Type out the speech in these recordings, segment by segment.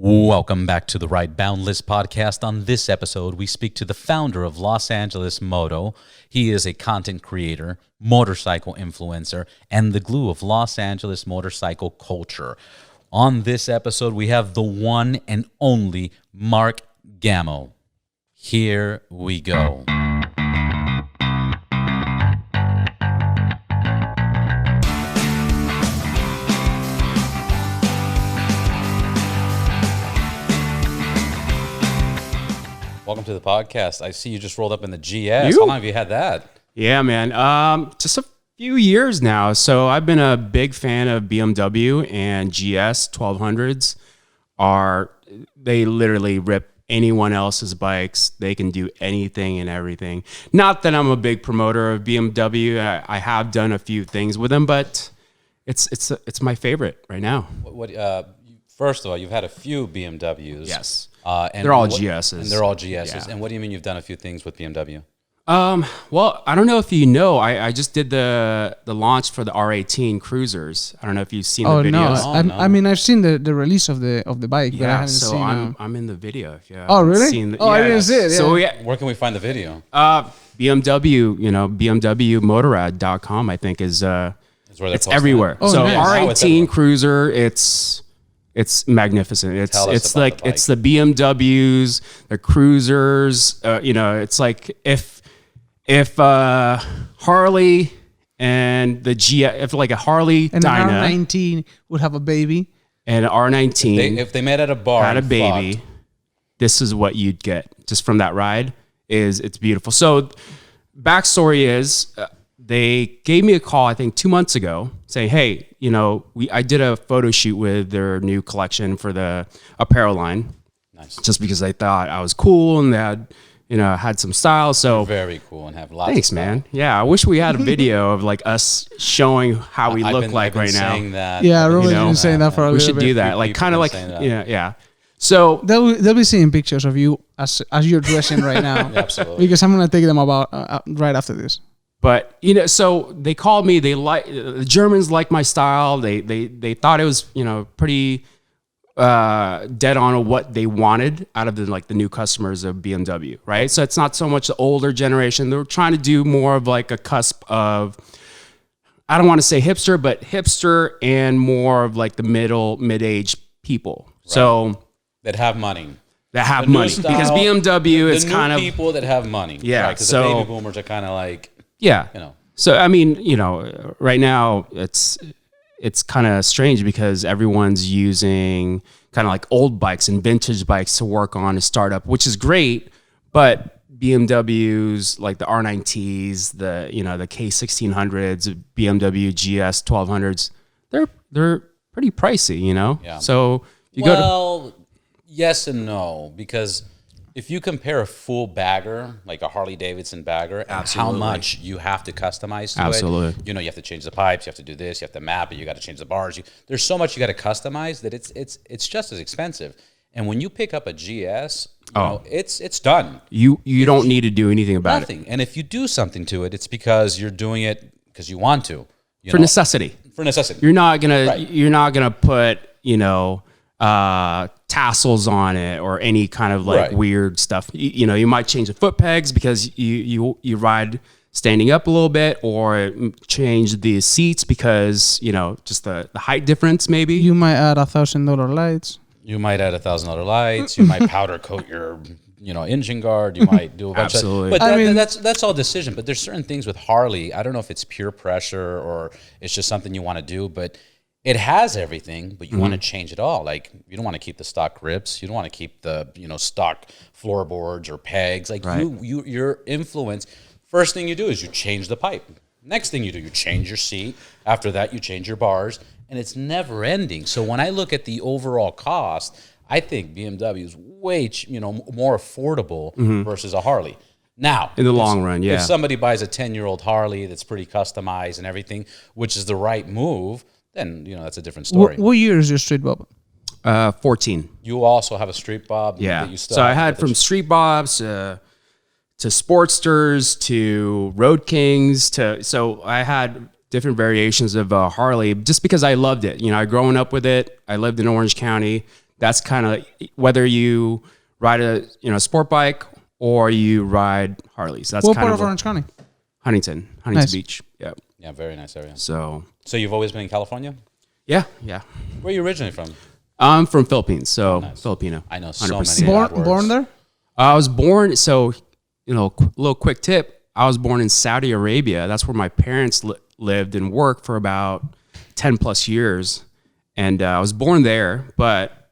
Welcome back to the Ride Boundless podcast. On this episode, we speak to the founder of Los Angeles Motaur. He is a content creator, motorcycle influencer, and the glue of Los Angeles motorcycle culture. On this episode, we have the one and only Mark Gamo. Here we go. Welcome to the podcast. I see you just rolled up in the GS. How long have you had that? Yeah, man. Just a few years now. So I've been a big fan of BMW and GS 1200s. They literally rip anyone else's bikes. They can do anything and everything. Not that I'm a big promoter of BMW. I have done a few things with them, but it's my favorite right now. First of all, you've had a few BMWs. Yes. And they're all GSs. And they're all GSs. Yeah. And what do you mean you've done a few things with BMW? Well, I don't know if you know, I just did the launch for the R18 Cruisers. I don't know if you've seen the videos. No. I mean, I've seen the release of the bike, but I haven't so seen. I'm in the video. If you Oh, really? I didn't see it. Yeah. So Where can we find the video? BMW, BMWmotorrad.com, I think is it's everywhere. Oh, so nice. R18 Cruiser, it's magnificent. It's the BMWs, the Cruisers. It's like if Harley and the if like a Harley and Dyna an R19 would have a baby, and an R19 if they met at a bar had a baby, fucked. this is what you'd get just from that ride. It's beautiful. So backstory is they gave me a call, I think 2 months ago, saying, hey, I did a photo shoot with their new collection for the apparel line. Nice. Just because they thought I was cool and they had some style. So You're very cool and have lots thanks, of style. man. Yeah, I wish we had a video of like us showing how we look like right now. That. Yeah, Roman's been saying that for a We little should bit. do that, like kind of like yeah. So They'll be seeing pictures of you as you're dressing right now. Absolutely. Because I'm gonna take them about right after this. But so they called me. The Germans like my style. They thought it was pretty dead on what they wanted out of the new customers of BMW, right? So it's not so much the older generation. They're trying to do more of like a cusp of, I don't want to say hipster, but hipster and more of like the mid-age people. Right. So that have money. Because BMW is kind of people that have money. Yeah. Because so the baby boomers are kind of like. Yeah. So, I mean, right now it's kind of strange because everyone's using kind of like old bikes and vintage bikes to work on a startup, which is great. But BMWs like the R9Ts, the K1600s, BMW GS 1200s, they're pretty pricey, Yeah. So yes and no, because if you compare a full bagger, like a Harley Davidson bagger, and how much you have to customize to it. You have to change the pipes, you have to do this, you have to map it, you got to change the bars. There's so much you got to customize that it's just as expensive. And when you pick up a GS, it's done. You don't need to do anything about nothing. And if you do something to it, it's because you're doing it because you want to. For necessity. For necessity. You're not gonna put tassels on it or any kind of weird stuff. You might change the foot pegs because you ride standing up a little bit, or change the seats because just the height difference maybe. You might add $1,000 lights. You might add $1,000 lights. You might powder coat your engine guard. You might do a bunch Absolutely. But that's all decision. But there's certain things with Harley. I don't know if it's peer pressure or it's just something you want to do, but it has everything, but you want to change it all. Like, you don't want to keep the stock grips. You don't want to keep the, stock floorboards or pegs. Like, your influence, first thing you do is you change the pipe. Next thing you do, you change your seat. After that, you change your bars. And it's never ending. So when I look at the overall cost, I think BMW is way, more affordable versus a Harley. Now, in the long run, if somebody buys a 10-year-old Harley that's pretty customized and everything, which is the right move, then that's a different story. What year is your Street Bob? 14. You also have a Street Bob. Yeah. That you still so I had from Street Bobs to Sportsters to Road Kings so I had different variations of Harley just because I loved it. Growing up with it, I lived in Orange County. that's kind of whether you ride a sport bike or you ride Harleys. That's What kind part of of Orange County? Huntington Nice. Beach. Yeah. Yeah, very nice area. So you've always been in California? yeah. Where are you originally from? I'm from Philippines, so Nice. Filipino. I know so 100%. many. Born there? I was born, so, little quick tip. I was born in Saudi Arabia. That's where my parents lived and worked for about 10 plus years. And I was born there, but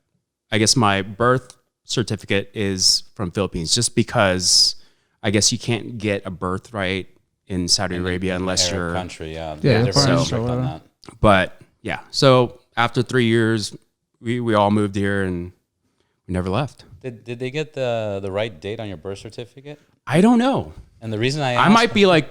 I guess my birth certificate is from Philippines just because I guess you can't get a birthright in Saudi Arabia unless Arab you're... country, yeah. Yeah, They're very so- strict on that. But, yeah. So after 3 years, we all moved here and we never left. Did they get the right date on your birth certificate? I don't know. And the reason I I might be like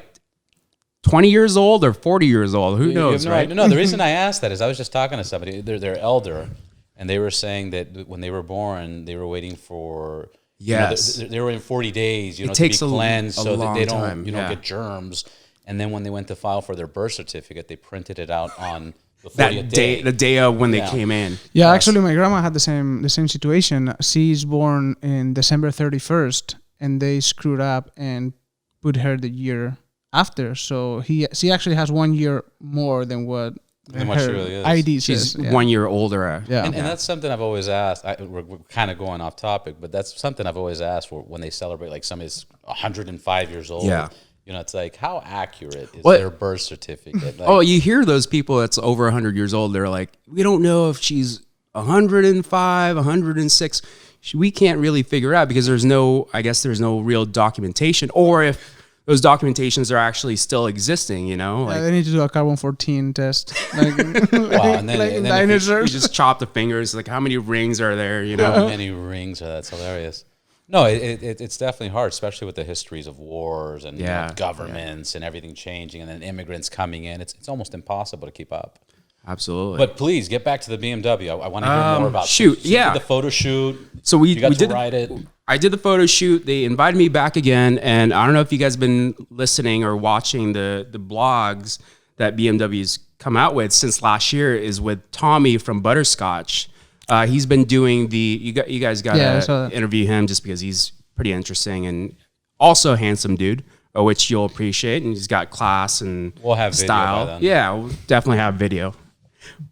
20 years old or 40 years old. Who knows, right? No, the reason I asked that is I was just talking to somebody. They're elder, and they were saying that when they were born, they were waiting for. Yes. They were in 40 days. It to takes be cleansed a so that long they don't time, yeah. get germs. And then when they went to file for their birth certificate, they printed it out on the 40th That day, the day of when they came in. Yeah, Yes. actually, my grandma had the same situation. She's born in December 31st, and they screwed up and put her the year after. So she actually has 1 year more than what Than what she her really is. ID She's says. Yeah. 1 year older. Yeah. And that's something I've always asked. We're kind of going off topic, but that's something I've always asked for when they celebrate, like somebody's 105 years old. Yeah. It's like, how accurate is What- their birth certificate? Like, Oh, you hear those people that's over 100 years old. They're like, we don't know if she's 105, 106. We can't really figure out because there's no real documentation, or if those documentations are actually still existing, like They need to do a carbon 14 test. Like, Wow, and then- like and then if you- you dinosaurs. just chop the fingers. Like, how many rings are there? how many rings are that's hilarious. No, it's definitely hard, especially with the histories of wars and Yeah, governments and everything changing, and then immigrants coming in. It's almost impossible to keep up. Absolutely. But please get back to the BMW. I want to hear more about. shoot, so you yeah. did the photo shoot. So you got to did ride it. I did the photo shoot. They invited me back again, and I don't know if you guys have been listening or watching the blogs that BMW's come out with since last year. Is with Tommy from Butterscotch. He's been doing you guys got Yeah, I saw to that. interview him just because he's pretty interesting and also a handsome dude, which you'll appreciate, and he's got class and We'll have video style. by then. Yeah, we'll definitely have video.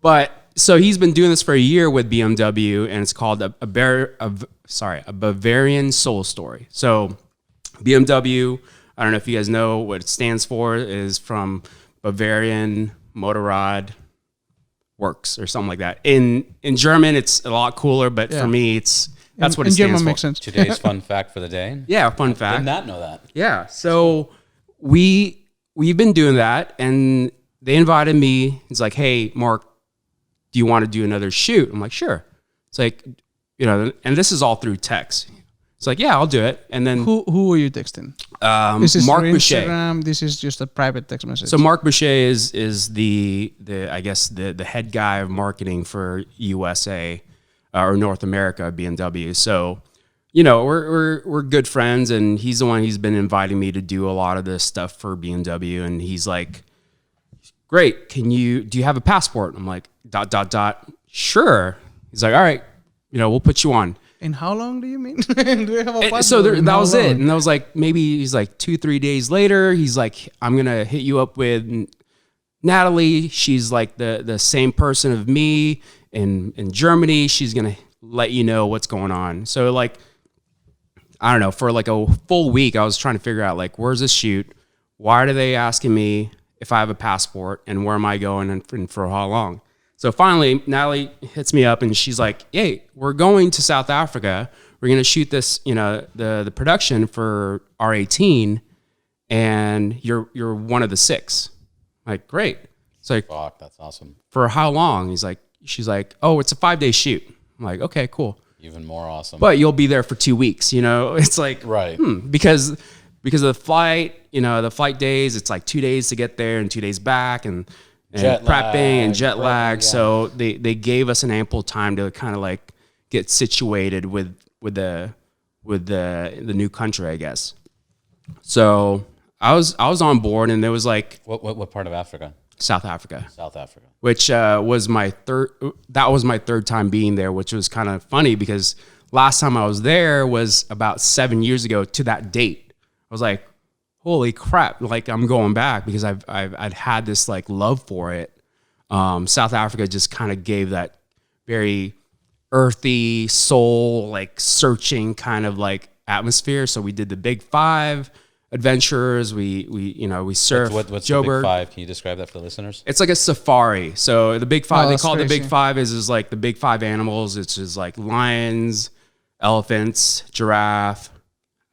But so he's been doing this for a year with BMW, and it's called a Bavarian Soul Story. So BMW, I don't know if you guys know what it stands for, is from Bavarian Motorrad Works or something like that. In German, it's a lot cooler, but Yeah. for me, that's what in it stands German for. makes sense. Today's fun fact for the day. Yeah, fun fact. Did not know that. Yeah. So we've been doing that, and they invited me. It's like, hey, Mark, do you want to do another shoot? I'm like, sure. It's like, and this is all through text. It's like, yeah, I'll do it. And then Who were you texting? This is Mark through Boucher. Instagram. This is just a private text message. So Mark Boucher is the I guess the head guy of marketing for USA or North America BMW. So we're good friends, and he's the one who's been inviting me to do a lot of this stuff for BMW. And he's like, great. Do you have a passport? I'm like, ... Sure. He's like, all right, we'll put you on. In how long do you mean? Do you have a And passport? so In that how was long? it. And I was like, maybe he's like 2-3 days later, he's like, I'm going to hit you up with Natalie. She's like the same person of me in Germany. She's going to let you know what's going on. So like, I don't know, for like a full week, I was trying to figure out like, where's this shoot? Why are they asking me if I have a passport, and where am I going and for how long? So finally, Natalie hits me up and she's like, hey, we're going to South Africa. We're going to shoot this, the production for R18, and you're one of the 6. I'm like, great. It's like, Fuck, that's awesome. for how long? She's like, oh, it's a 5-day shoot. I'm like, okay, cool. Even more awesome. But you'll be there for 2 weeks, It's like, Right. because of the flight, the flight days, it's like 2 days to get there and 2 days back, and Jet prepping and lag, jet lag. yeah. So they gave us an ample time to kind of like get situated with the new country, I guess. So I was on board, and there was like What part of Africa? South Africa. South Africa. Which was my third. That was my third time being there, which was kind of funny because last time I was there was about 7 years ago to that date. I was like, holy crap! Like I'm going back because I'd had this like love for it. South Africa just kind of gave that very earthy, soul like searching kind of like atmosphere. So we did the Big Five adventures. We surfed. What's the Joburg. Big Five? Can you describe that for the listeners? It's like a safari. So the Big Five, they that's call it the Big crazy. Five is like the Big Five animals. It's just like lions, elephants, giraffe,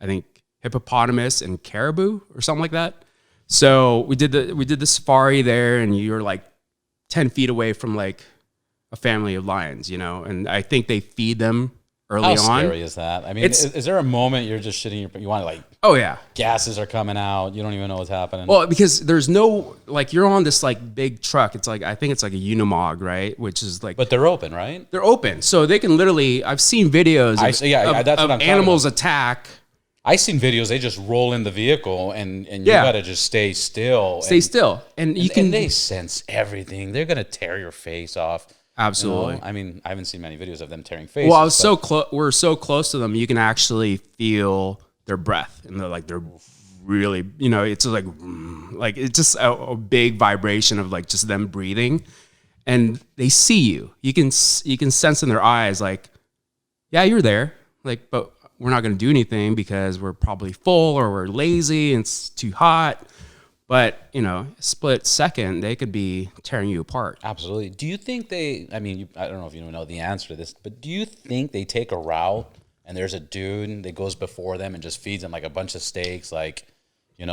I think hippopotamus and caribou or something like that. So we did the safari there, and you were like 10 feet away from like a family of lions, and I think they feed them early How on. scary is that? I mean, It's- is there a moment you're just shitting you want to like Oh yeah. gases are coming out, you don't even know what's happening? Well, because there's no like you're on this like big truck. It's like I think it's like a Unimog, right? Which is like but they're open, right? they're open, so they can literally. I've seen videos. I Of, see- yeah, of, that's what of I'm talking animals attack. I seen videos. They just roll in the vehicle, and you Yeah. gotta just stay still. Stay still, and you can And they sense everything. They're gonna tear your face off. absolutely. I mean, I haven't seen many videos of them tearing faces. Well, I was but so close. We're so close to them. You can actually feel their breath, and they're really, it's like it's just a big vibration of like just them breathing, and they see you. You can sense in their eyes, like, yeah, you're there. Like, but we're not going to do anything because we're probably full or we're lazy and it's too hot. But split second, they could be tearing you apart. Absolutely. Do you think they? I mean, I don't know if you know the answer to this, but do you think they take a route and there's a dude that goes before them and just feeds them like a bunch of steaks, like,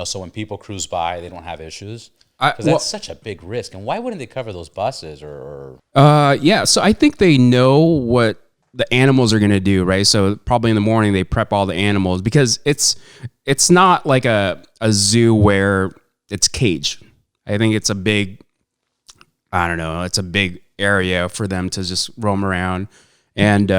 so when people cruise by, they don't have issues? Because that's such a big risk. And why wouldn't they cover those buses or? Yeah. So I think they know what the animals are going to do, right? So probably in the morning they prep all the animals because it's not like a zoo where it's caged. I think it's a big, I don't know, it's a big area for them to just roam around. And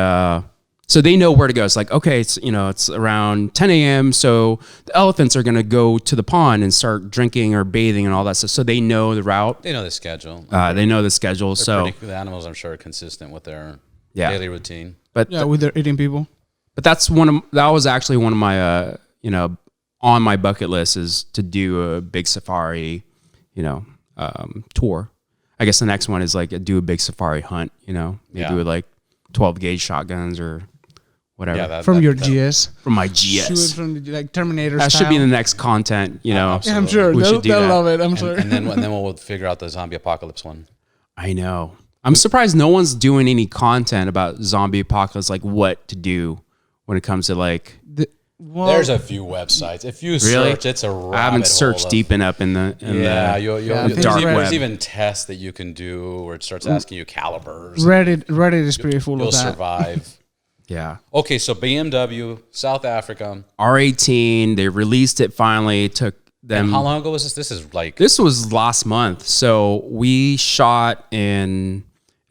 so they know where to go. It's like, okay, it's around 10 a.m. So the elephants are going to go to the pond and start drinking or bathing and all that stuff. So they know the route. They know the schedule. They know the schedule. The animals, I'm sure, are consistent with their daily routine. But Yeah, with their eating people. But that was actually one of my on my bucket list is to do a big safari, tour. I guess the next one is like do a big safari hunt, maybe Yeah. with like 12 gauge shotguns or whatever. Yeah, From your GS. From my Shoot GS. from the, like Terminator That style. should be the next content, Yeah, I'm sure. We They'll, should do they'll that. love it. I'm sure. And then we'll figure out the zombie apocalypse one. I know. I'm surprised no one's doing any content about zombie apocalypse, like what to do when it comes to like. Well, There's a few websites. If you Really? search, it's a rabbit I haven't hole searched of- deep enough in the dark web. There's even tests that you can do where it starts asking you calibers. Reddit is pretty full You'll of that. survive. Yeah. Okay, so BMW, South Africa. R18, they released it finally. It took them. And how long ago was this? This is like This was last month. So we shot in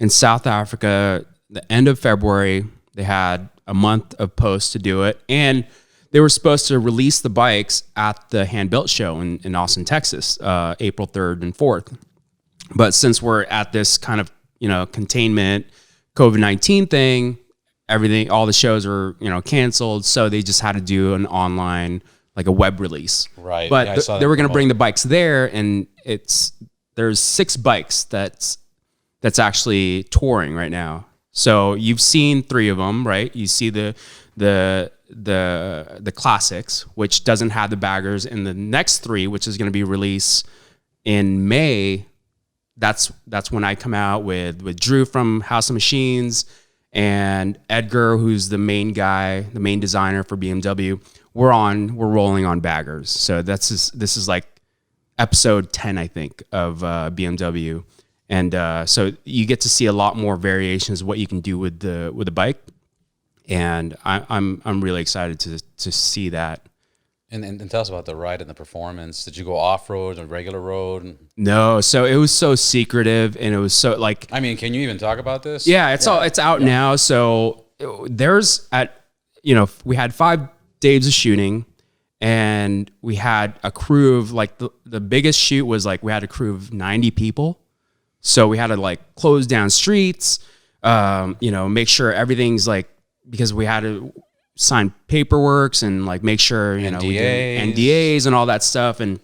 South Africa the end of February. They had a month of post to do it. And they were supposed to release the bikes at the Hand Built Show in Austin, Texas, April 3rd and 4th. But since we're at this kind of, containment COVID-19 thing, everything, all the shows were, canceled. So they just had to do an online, like a web release. Right. But Yeah, I saw they that were going to promotion. bring the bikes there, and there's 6 bikes that's actually touring right now. So you've seen 3 of them, right? You see the classics, which doesn't have the baggers, and the next 3, which is going to be released in May. That's when I come out with Drew from House of Machines and Edgar, who's the main guy, the main designer for BMW. We're rolling on baggers. So this is like episode 10, I think, of BMW. And so you get to see a lot more variations of what you can do with the bike, and I'm really excited to see that. And tell us about the ride and the performance. Did you go off road or regular road? No, so it was so secretive, and it was so like I mean, can you even talk about this? yeah, it's out now. So there's we had 5 days of shooting, and we had a crew of like the biggest shoot was like we had a crew of 90 people. So we had to like close down streets, make sure everything's like, because we had to sign paperworks and like make sure, we did NDAs and all that stuff. And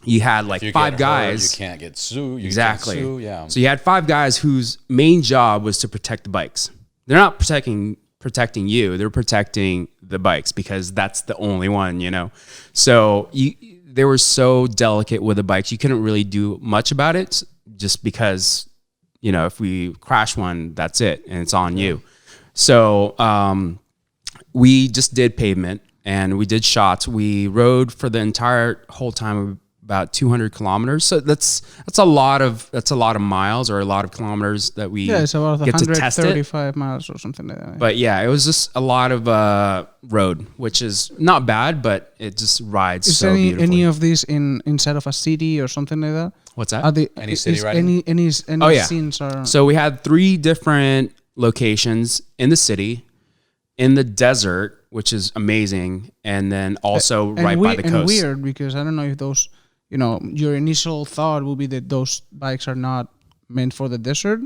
you had like five guys. You can't get sued. Exactly. Yeah. So you had five guys whose main job was to protect the bikes. They're not protecting you. They're protecting the bikes because that's the only one, So they were so delicate with the bikes. You couldn't really do much about it just because, if we crash one, that's it. And it's on you. So we just did pavement and we did shots. We rode for the entire whole time about 200 kilometers. So that's a lot of miles or a lot of kilometers that we it's about get to test it. 135 miles or something like that. But yeah, it was just a lot of road, which is not bad, but it just rides so beautifully. Any of these inside of a city or something like that? What's that? Any city riding? Any scenes are... So we had 3 different locations in the city, in the desert, which is amazing, and then also by the coast. And weird, because I don't know if those... your initial thought will be that those bikes are not meant for the desert.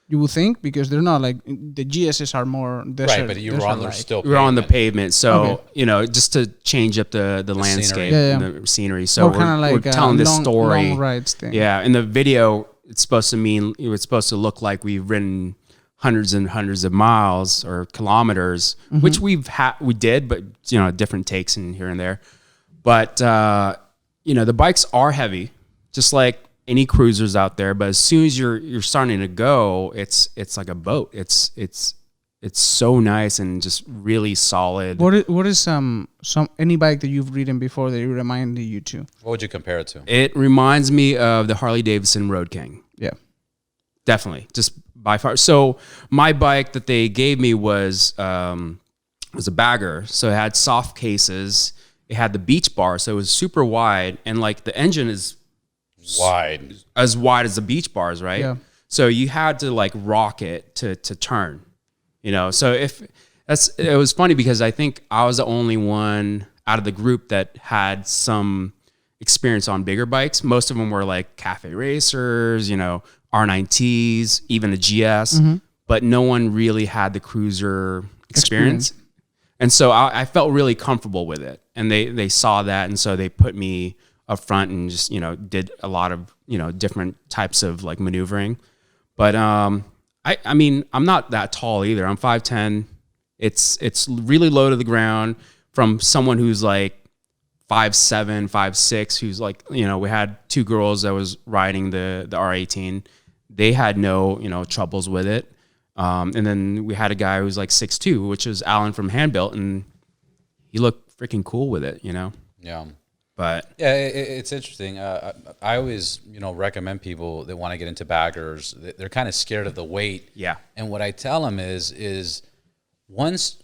You would think, because they're not like the GSs are more desert. Right, but you were on there still. We were on the pavement, so just to change up the landscape, and the scenery. So we're telling this story. Long rides thing. Yeah, in the video, it's supposed to look like we've ridden hundreds and hundreds of miles or kilometers, which we did, but different takes in here and there. But the bikes are heavy, just like any cruisers out there. But as soon as you're starting to go, it's like a boat. It's so nice and just really solid. What is any bike that you've ridden before that reminded you to? What would you compare it to? It reminds me of the Harley Davidson Road King. Yeah, definitely, just by far. So my bike that they gave me was a bagger. So it had soft cases. It had the beach bar, so it was super wide, and like the engine is as wide as the beach bars, right? Yeah. So you had to like rock it to turn, So it was funny because I think I was the only one out of the group that had some experience on bigger bikes. Most of them were like cafe racers, R9Ts, even the GS, but no one really had the cruiser experience. And so I felt really comfortable with it, and they saw that, and so they put me up front and just did a lot of different types of like maneuvering. But I mean I'm not that tall either. I'm 5'10". It's really low to the ground from someone who's like 5'7", 5'6", who's like we had 2 girls that was riding the R18. They had no troubles with it. And then we had a guy who was like 6'2", which is Alan from Handbuilt, and he looked freaking cool with it, Yeah. But yeah, it's interesting. I always, recommend people that want to get into baggers. They're kind of scared of the weight. Yeah. And what I tell them is once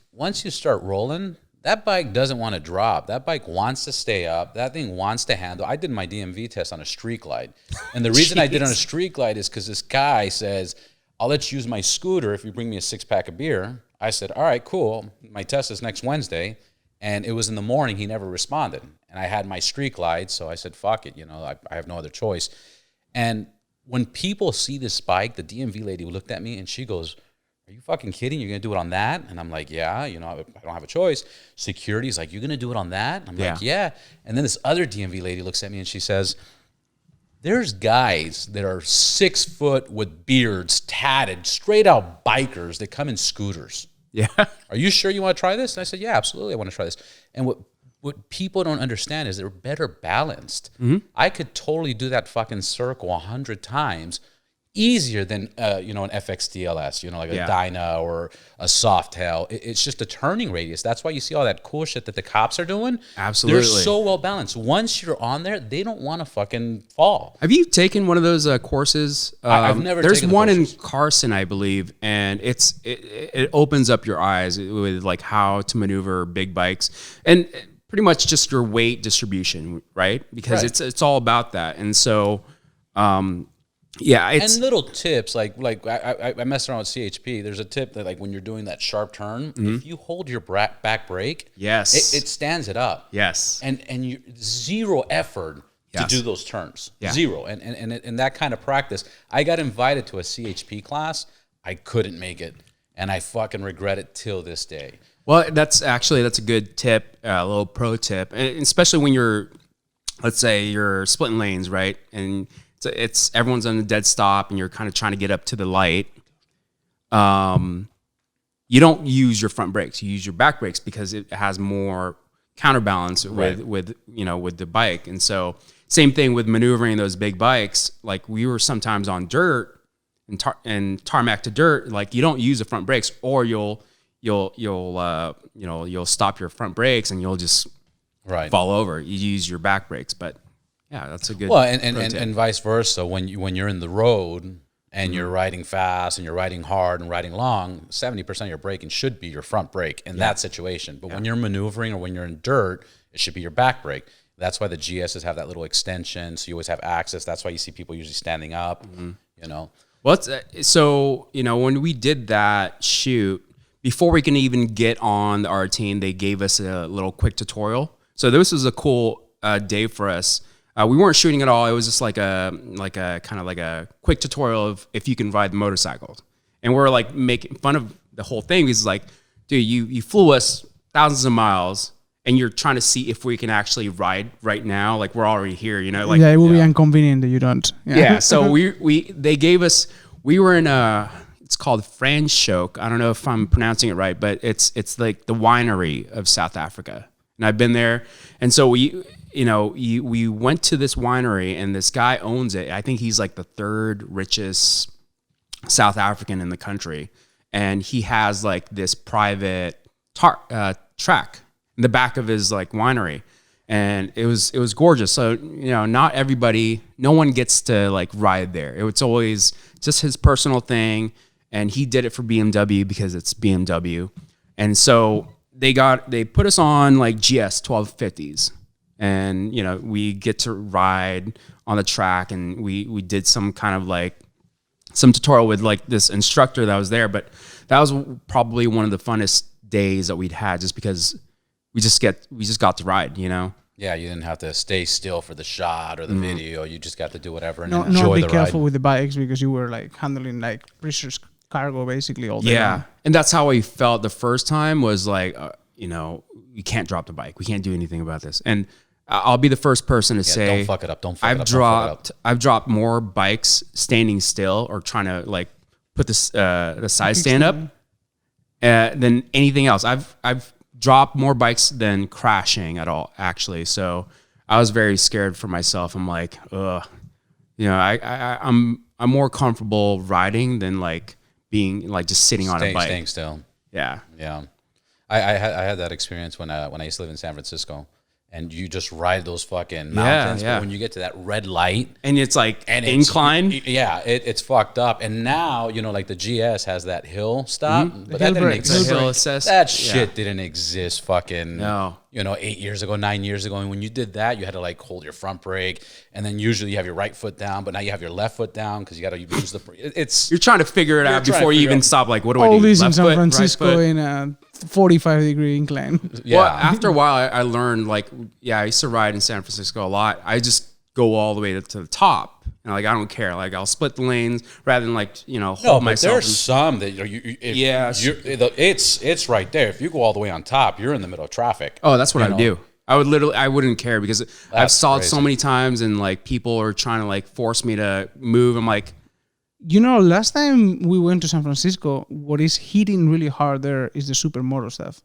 you start rolling, that bike doesn't want to drop. That bike wants to stay up. That thing wants to handle. I did my DMV test on a street glide, and the reason I did it on a street glide is because this guy says, I'll let you use my scooter if you bring me a 6-pack of beer. I said, all right, cool. My test is next Wednesday. And it was in the morning. He never responded. And I had my street glide, so I said, fuck it. I have no other choice. And when people see this bike, the DMV lady looked at me and she goes, are you fucking kidding? You're going to do it on that? And I'm like, yeah, I don't have a choice. Security's like, you're going to do it on that? And I'm like, yeah. And then this other DMV lady looks at me and she says, there's guys that are 6 foot with beards, tatted, straight out bikers that come in scooters. Yeah. Are you sure you want to try this? And I said, yeah, absolutely. I want to try this. And what people don't understand is they're better balanced. I could totally do that fucking circle 100 times easier than an FXDLS, like a Dyna or a Softail. It's just a turning radius. That's why you see all that cool shit that the cops are doing. Absolutely. They're so well balanced. Once you're on there, they don't want to fucking fall. Have you taken one of those courses? I've never There's taken the one courses. in Carson, I believe, and it opens up your eyes with like how to maneuver big bikes and pretty much just your weight distribution, right? Because it's all about that. And so Yeah, it's And little tips like I messed around with CHP. There's a tip that like when you're doing that sharp turn, if you hold your back brake, yes, it stands it up. yes, And you zero effort to Yes. do those turns. Yeah. Zero. And that kind of practice. I got invited to a CHP class. I couldn't make it, and I fucking regret it till this day. Well, that's a good tip, a little pro tip, and especially when you're, let's say you're splitting lanes, right? And it's everyone's on a dead stop, and you're kind of trying to get up to the light. You don't use your front brakes; you use your back brakes because it has more counterbalance with the bike. And so, same thing with maneuvering those big bikes. Like we were sometimes on dirt and tarmac to dirt. Like you don't use the front brakes, or you'll stop your front brakes and you'll just fall over. You use your back brakes, but yeah, that's a good. Well, and vice versa. When you're in the road and you're riding fast and you're riding hard and riding long, 70% of your braking should be your front brake in that situation. But when you're maneuvering or when you're in dirt, it should be your back brake. That's why the GSs have that little extension, so you always have access. That's why you see people usually standing up. Well, so when we did that shoot, before we can even get on the R18, they gave us a little quick tutorial. So this was a cool day for us. We weren't shooting at all. It was just like a kind of like a quick tutorial of if you can ride the motorcycles. And we're like making fun of the whole thing. Because like, dude, you flew us thousands of miles, and you're trying to see if we can actually ride right now. Like we're already here, Like it will be inconvenient that you don't. Yeah. So they gave us. We were in it's called Franschhoek. I don't know if I'm pronouncing it right, but it's like the winery of South Africa, and I've been there. And so we went to this winery, and this guy owns it. I think he's like the third richest South African in the country, and he has like this private track in the back of his like winery, and it was gorgeous. So no one gets to like ride there. It's always just his personal thing. And he did it for BMW because it's BMW. And so they put us on like GS 1250s. And, we get to ride on the track, and we did some kind of like some tutorial with like this instructor that was there. But that was probably one of the funnest days that we'd had, just because we just got to ride, Yeah, you didn't have to stay still for the shot or the video. You just got to do whatever and enjoy the ride. Be careful with the bikes, because you were like handling like precious cargo basically all day. Yeah, long. and that's how we felt the first time. Was like, you can't drop the bike. We can't do anything about this. And I'll be the first person to say, don't fuck it up. Don't fuck it up. I've dropped more bikes standing still or trying to like put the side stand up than anything else. I've dropped more bikes than crashing at all, actually. So I was very scared for myself. I'm like, I'm more comfortable riding than like being like just sitting on a bike. Staying still. Yeah. Yeah. I had that experience when I used to live in San Francisco, and you just ride those fucking mountains. Yeah. But when you get to that red light, and it's like incline. It's fucked up. And now, like the GS has that hill stop, but that didn't exist. Hill assist. That shit didn't exist fucking, No. 8 years ago, 9 years ago. And when you did that, you had to like hold your front brake, and then usually you have your right foot down, but now you have your left foot down because you got to use the. You're trying to figure it out before you even stop. Like, what do I do? All this in Left San foot, Francisco right foot? in a 45-degree incline. Yeah. Well, after a while, I learned like, I used to ride in San Francisco a lot. I just go all the way to the top. And like, I don't care. Like, I'll split the lanes rather than like, hold myself. There's some that it's right there. If you go all the way on top, you're in the middle of traffic. Oh, that's what I would do. I wouldn't care, because I've stalled so many times, and like people are trying to like force me to move. I'm like, last time we went to San Francisco, what is hitting really hard there is the supermoto stuff.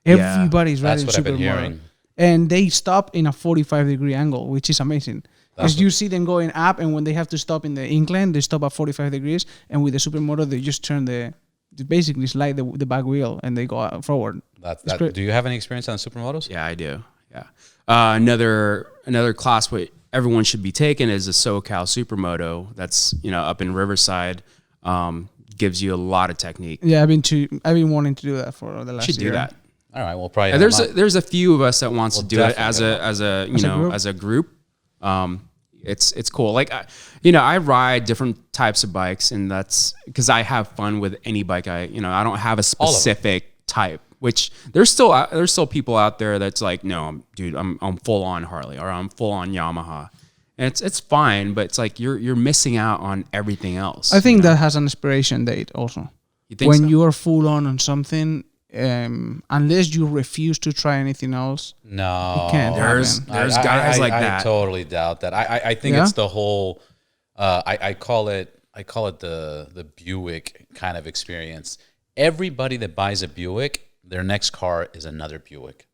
Everybody's riding supermoto. And they stop in a 45-degree angle, which is amazing. Because you see them going up, and when they have to stop in the incline, they stop at 45 degrees. And with the supermoto, they just they basically slide the back wheel, and they go forward. Do you have any experience on supermotos? Yeah, I do. Yeah. Another class what everyone should be taking is a SoCal Supermoto. That's up in Riverside. Gives you a lot of technique. Yeah, I've been wanting to do that for the last year. Should do that. All right, we'll probably. There's a few of us that wants to do it as a group. It's cool. Like, I ride different types of bikes, and that's because I have fun with any bike. I don't have a specific type. Which there's still people out there that's like, no, dude, I'm full on Harley, or I'm full on Yamaha, and it's fine, but it's like you're missing out on everything else. I think that has an expiration date also. You think when so? you are full on something, unless you refuse to try anything else, No, it can't There's guys like that. I totally doubt that. I think it's the whole. I call it the Buick kind of experience. Everybody that buys a Buick, their next car is another Buick.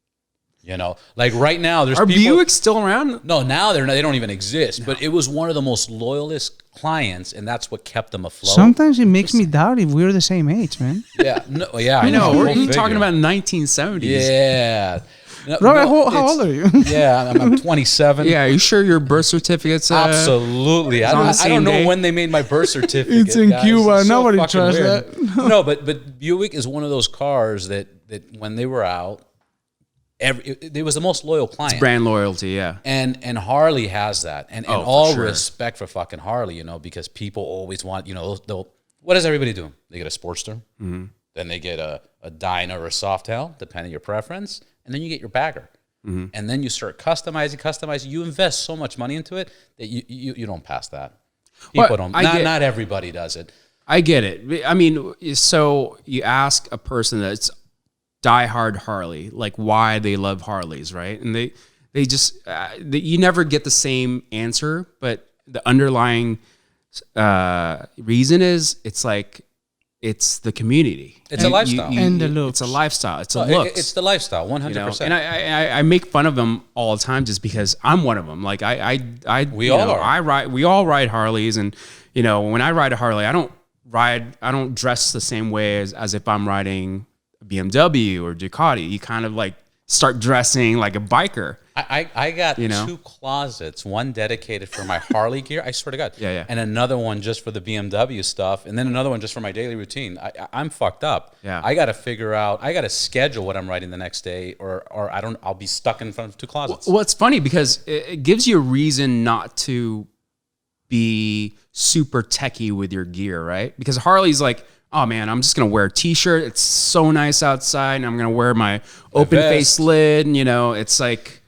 Like right now, there's Are people, Buicks still around? No, now they don't even exist. No. But it was one of the most loyalist clients, and that's what kept them afloat. Sometimes it makes me doubt if we're the same age, man. Yeah, I know. We're talking about 1970s. Yeah. No, Robert, how old are you? Yeah, I'm 27. Yeah, are you sure your birth certificate's Absolutely. I don't know when they made my birth certificate. It's in guys. Cuba. It's Nobody fucking trusts weird. that. No, but Buick is one of those cars that when they were out, it was the most loyal client. It's brand loyalty, yeah. And Harley has that. And all respect for fucking Harley, because people always want, what does everybody do? They get a Sportster. Mm-hmm. Then they get a Dyna or a Softail, depending on your preference. And then you get your bagger. Mm-hmm. And then you start customizing. You invest so much money into it that you don't pass that. People don't. Not everybody does it. I get it. I mean, so you ask a person that's diehard Harley, like why they love Harleys, right? And they just, you never get the same answer, but the underlying reason is it's the community. It's a lifestyle. And the looks. It's a lifestyle. It's a look. It's the lifestyle, 100%. And I make fun of them all the time just because I'm one of them. Like we all ride Harleys, and when I ride a Harley, I don't dress the same way as if I'm riding a BMW or Ducati. You kind of like start dressing like a biker. I got two closets, one dedicated for my Harley gear, I swear to God, yeah. And another one just for the BMW stuff, and then another one just for my daily routine. I'm fucked up. Yeah. I got to figure out, I got to schedule what I'm riding the next day, or I'll be stuck in front of two closets. Well, it's funny because it gives you a reason not to be super techie with your gear, right? Because Harley's like, oh man, I'm just gonna wear a t-shirt. It's so nice outside, and I'm gonna wear my open face lid. And it's like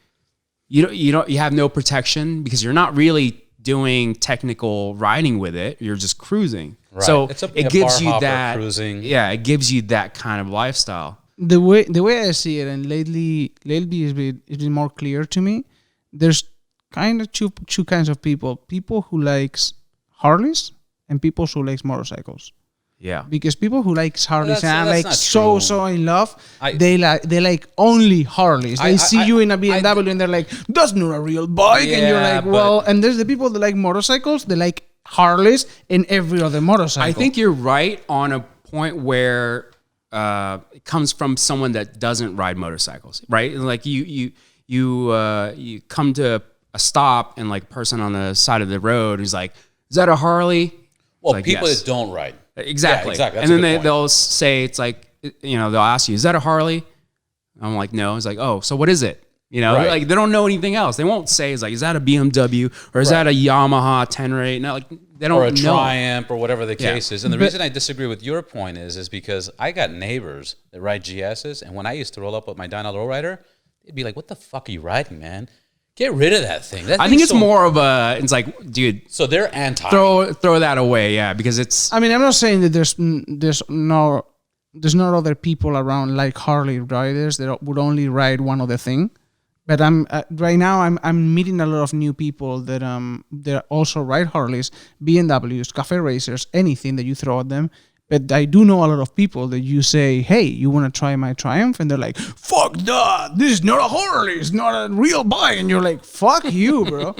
you have no protection because you're not really doing technical riding with it. You're just cruising. Right. So it gives you that cruising. Yeah, it gives you that kind of lifestyle. The way I see it, and lately it's been more clear to me. There's kind of two kinds of people: people who likes Harleys and people who likes motorcycles. Yeah, because people who like Harleys and like so in love, they like only Harleys. They see you in a BMW and they're like, "That's not a real bike," and you're like, "Well." And there's the people that like motorcycles. They like Harleys and every other motorcycle. I think you're right on a point where it comes from someone that doesn't ride motorcycles, right? Like you come to a stop and like a person on the side of the road who's like, "Is that a Harley?" Well, like, people yes. that don't ride. Exactly. Yeah, exactly. And then they'll say, it's like, they'll ask you, is that a Harley? I'm like, no. It's like, oh, so what is it? Right. Like they don't know anything else. They won't say, it's like, is that a BMW or is that a Yamaha 10-rate? No, like they don't know. Or a Triumph or whatever the case is. And the reason I disagree with your point is because I got neighbors that ride GSs, and when I used to roll up with my Dyna Lowrider, they'd be like, what the fuck are you riding, man? Get rid of that thing. I think it's more of it's like, dude. So they're anti. Throw that away, yeah, because it's. I mean, I'm not saying that there's not other people around like Harley riders that would only ride one other thing, but right now I'm meeting a lot of new people that also ride Harleys, BMWs, cafe racers, anything that you throw at them. But I do know a lot of people that you say, hey, you want to try my Triumph? And they're like, fuck that. This is not a Harley. It's not a real bike. And you're like, fuck you, bro.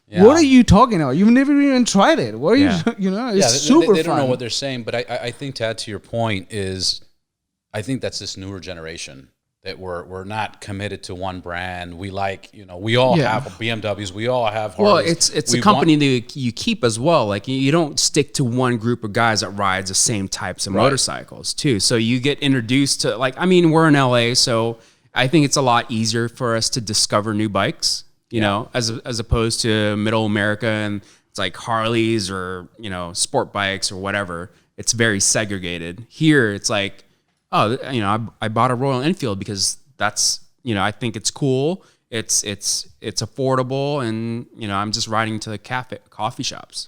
Yeah. What are you talking about? You've never even tried it. What are you, it's super fun. They don't know what they're saying. But I think, to add to your point, I think that's this newer generation that we're not committed to one brand. We like, we all have BMWs. We all have Harleys. Well, it's a company that you keep as well. Like you don't stick to one group of guys that rides the same types of motorcycles too. So you get introduced to we're in LA, so I think it's a lot easier for us to discover new bikes. you know, as opposed to middle America and it's like Harleys or, you know, sport bikes or whatever. It's very segregated. Here, it's like, oh, you know, I bought a Royal Enfield because that's, you know, I think it's cool. It's affordable, and you know, I'm just riding to the coffee shops.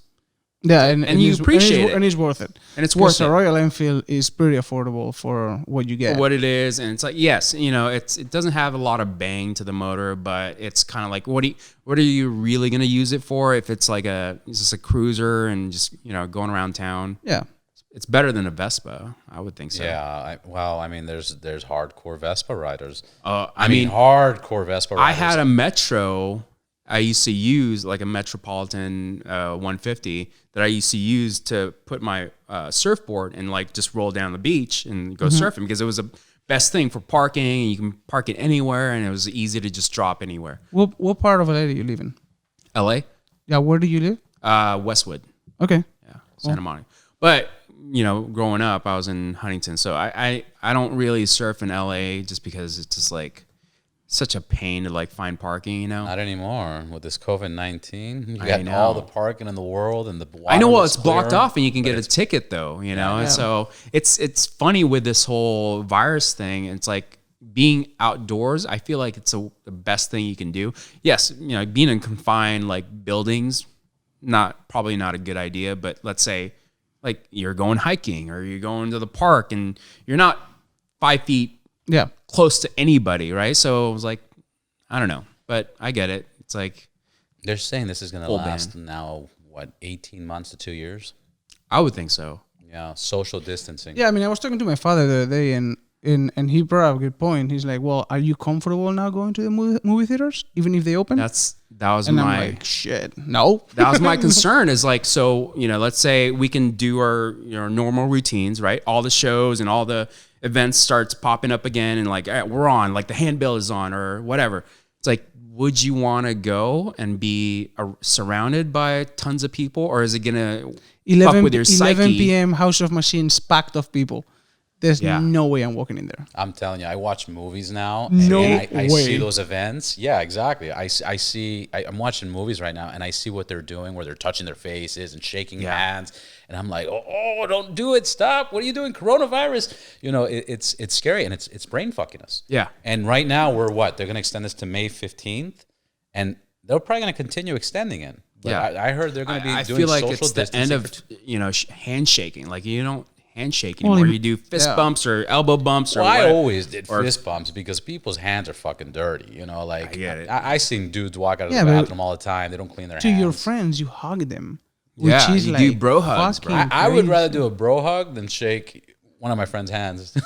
Yeah, and you appreciate it, and it's worth it. And it's worth it. A Royal Enfield is pretty affordable for what you get. For what it is, and it's like, yes, you know, it doesn't have a lot of bang to the motor, but it's kind of like, what are you really gonna use it for? If it's like it's just a cruiser and just, you know, going around town. Yeah. It's better than a Vespa, I would think so. Yeah, I mean, there's hardcore Vespa riders. I mean, hardcore Vespa riders. I had a Metro. I used to use like a Metropolitan 150 that I used to use to put my surfboard and like just roll down the beach and go surfing, because it was the best thing for parking. And you can park it anywhere, and it was easy to just drop anywhere. What part of LA do you live in? LA? Yeah, where do you live? Westwood. Okay. Yeah, Santa Monica. But you know, growing up, I was in Huntington, so I don't really surf in LA just because it's just like such a pain to like find parking, you know. Not anymore with this COVID-19. You I got know. all the parking in the world, and the water I know, well, was it's blocked clear, off, and you can but get a ticket though, you know. Yeah. And so it's funny with this whole virus thing. It's like being outdoors. I feel like it's the best thing you can do. Yes, you know, being in confined like buildings, probably not a good idea. But let's say like you're going hiking or you're going to the park, and you're not 5 feet close to anybody, right? So it was like, I don't know, but I get it. It's like they're saying this is going to last now, 18 months to 2 years? I would think so. Yeah, social distancing. Yeah, I mean, I was talking to my father the other day, and he brought up a good point. He's like, "Well, are you comfortable now going to the movie theaters, even if they open?" That was and my I'm like, shit, no. That was my concern. Is like, so you know, let's say we can do our normal routines, right? All the shows and all the events starts popping up again, and like, all right, we're on, like the handbill is on or whatever. It's like, would you want to go and be surrounded by tons of people, or is it gonna fuck with your 11 psyche? p.m. House of Machines packed of people. There's no way I'm walking in there. I'm telling you, I watch movies now. No and I way. see those events. Yeah, exactly. I'm watching movies right now, and I see what they're doing, where they're touching their faces and shaking hands. And I'm like, oh, don't do it. Stop. What are you doing? Coronavirus. You know, it's scary, and it's brain fucking us. Yeah. And right now, we're what? They're going to extend this to May 15th, and they're probably going to continue extending it. But I heard they're going to be doing social distancing. I feel like it's the end of handshaking. Like, you don't handshake anymore. You do fist bumps or elbow bumps. Well, I always did fist bumps because people's hands are fucking dirty. You know, like, I get it. I seen dudes walk out of the bathroom all the time. They don't clean their hands. To your friends, you hug them. Yeah, which is you like do bro hugs, bro. I would rather do a bro hug than shake one of my friend's hands.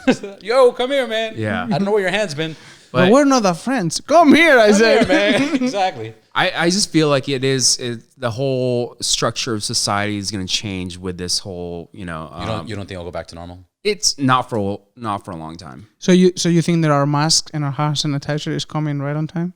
Yo, come here, man. Yeah. I don't know where your hand's been. But we're not that friends. Come here, I said. Man. Exactly. I just feel like the whole structure of society is going to change with this whole, you know. You don't think it'll go back to normal? It's not for a long time. So you think that our mask and our hand sanitizer is coming right on time?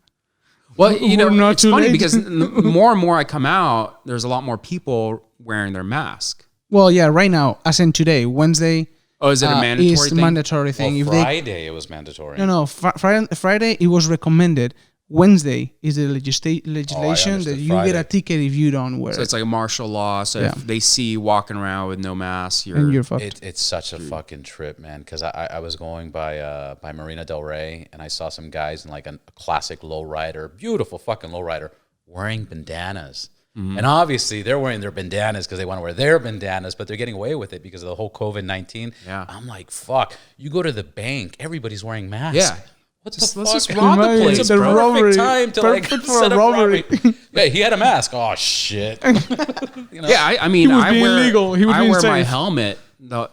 Well, you know, not it's too funny late. because the more and more I come out, there's a lot more people wearing their mask. Well, yeah, right now, as in today, Wednesday. Oh, is it a mandatory is thing? Mandatory thing. Well, Friday it was mandatory. No. Friday it was recommended. Wednesday is the legislation that you get a ticket if you don't wear it. So it's like a martial law. So if they see you walking around with no mask, you're fucked. It's such a fucking trip, man. Because I was going by Marina Del Rey, and I saw some guys in like a classic lowrider, beautiful fucking lowrider, wearing bandanas. Mm-hmm. And obviously they're wearing their bandanas because they want to wear their bandanas, but they're getting away with it because of the whole COVID-19. Yeah. I'm like, fuck. You go to the bank, everybody's wearing masks. Yeah. Let's just rob the place, It's a bro. perfect time to Perfect like for set a up robbery. Yeah, he had a mask. Oh shit. You know? Yeah, I mean, He was I being wear legal. He was I being wear my safe. helmet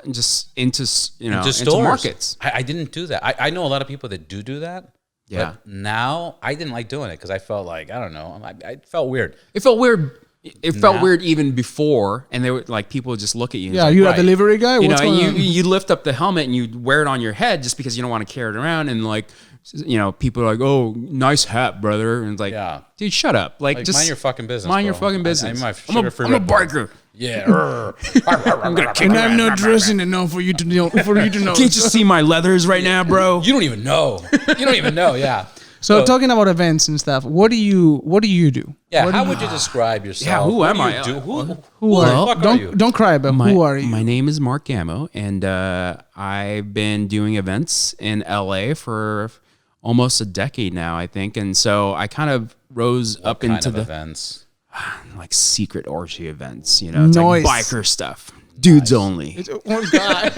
just into stores. markets. I didn't do that. I know a lot of people that do that. Yeah. But now I didn't like doing it because I felt like, I don't know, I felt weird. It felt weird. It felt weird even before, and they were like, people would just look at you. And Yeah, like, you're right. a delivery guy. you What's know, going on? you lift up the helmet and you wear it on your head just because you don't want to carry it around, and like, you know, people are like, "Oh, nice hat, brother," and it's like, Yeah. dude, shut up. Like just mind your fucking business. Mind your bro. fucking business. I'm a I'm a biker. Yeah. I'm gonna kick And your I'm ass. not dressing enough for you to know. Can't you see my leathers right now, bro? You don't even know. You don't even know. Yeah. So talking about events and stuff, what do you do? Yeah, What how do would you describe yourself? Yeah, who What am do I? you do? Who Well, the fuck are you? Don't cry, but who are you? My name is Mark Gamo, and I've been doing events in LA for almost a decade now, I think. And so I kind of rose What up kind into of the events? like secret orgy events, you know, it's like Nice. biker stuff. Dudes only. Oh God.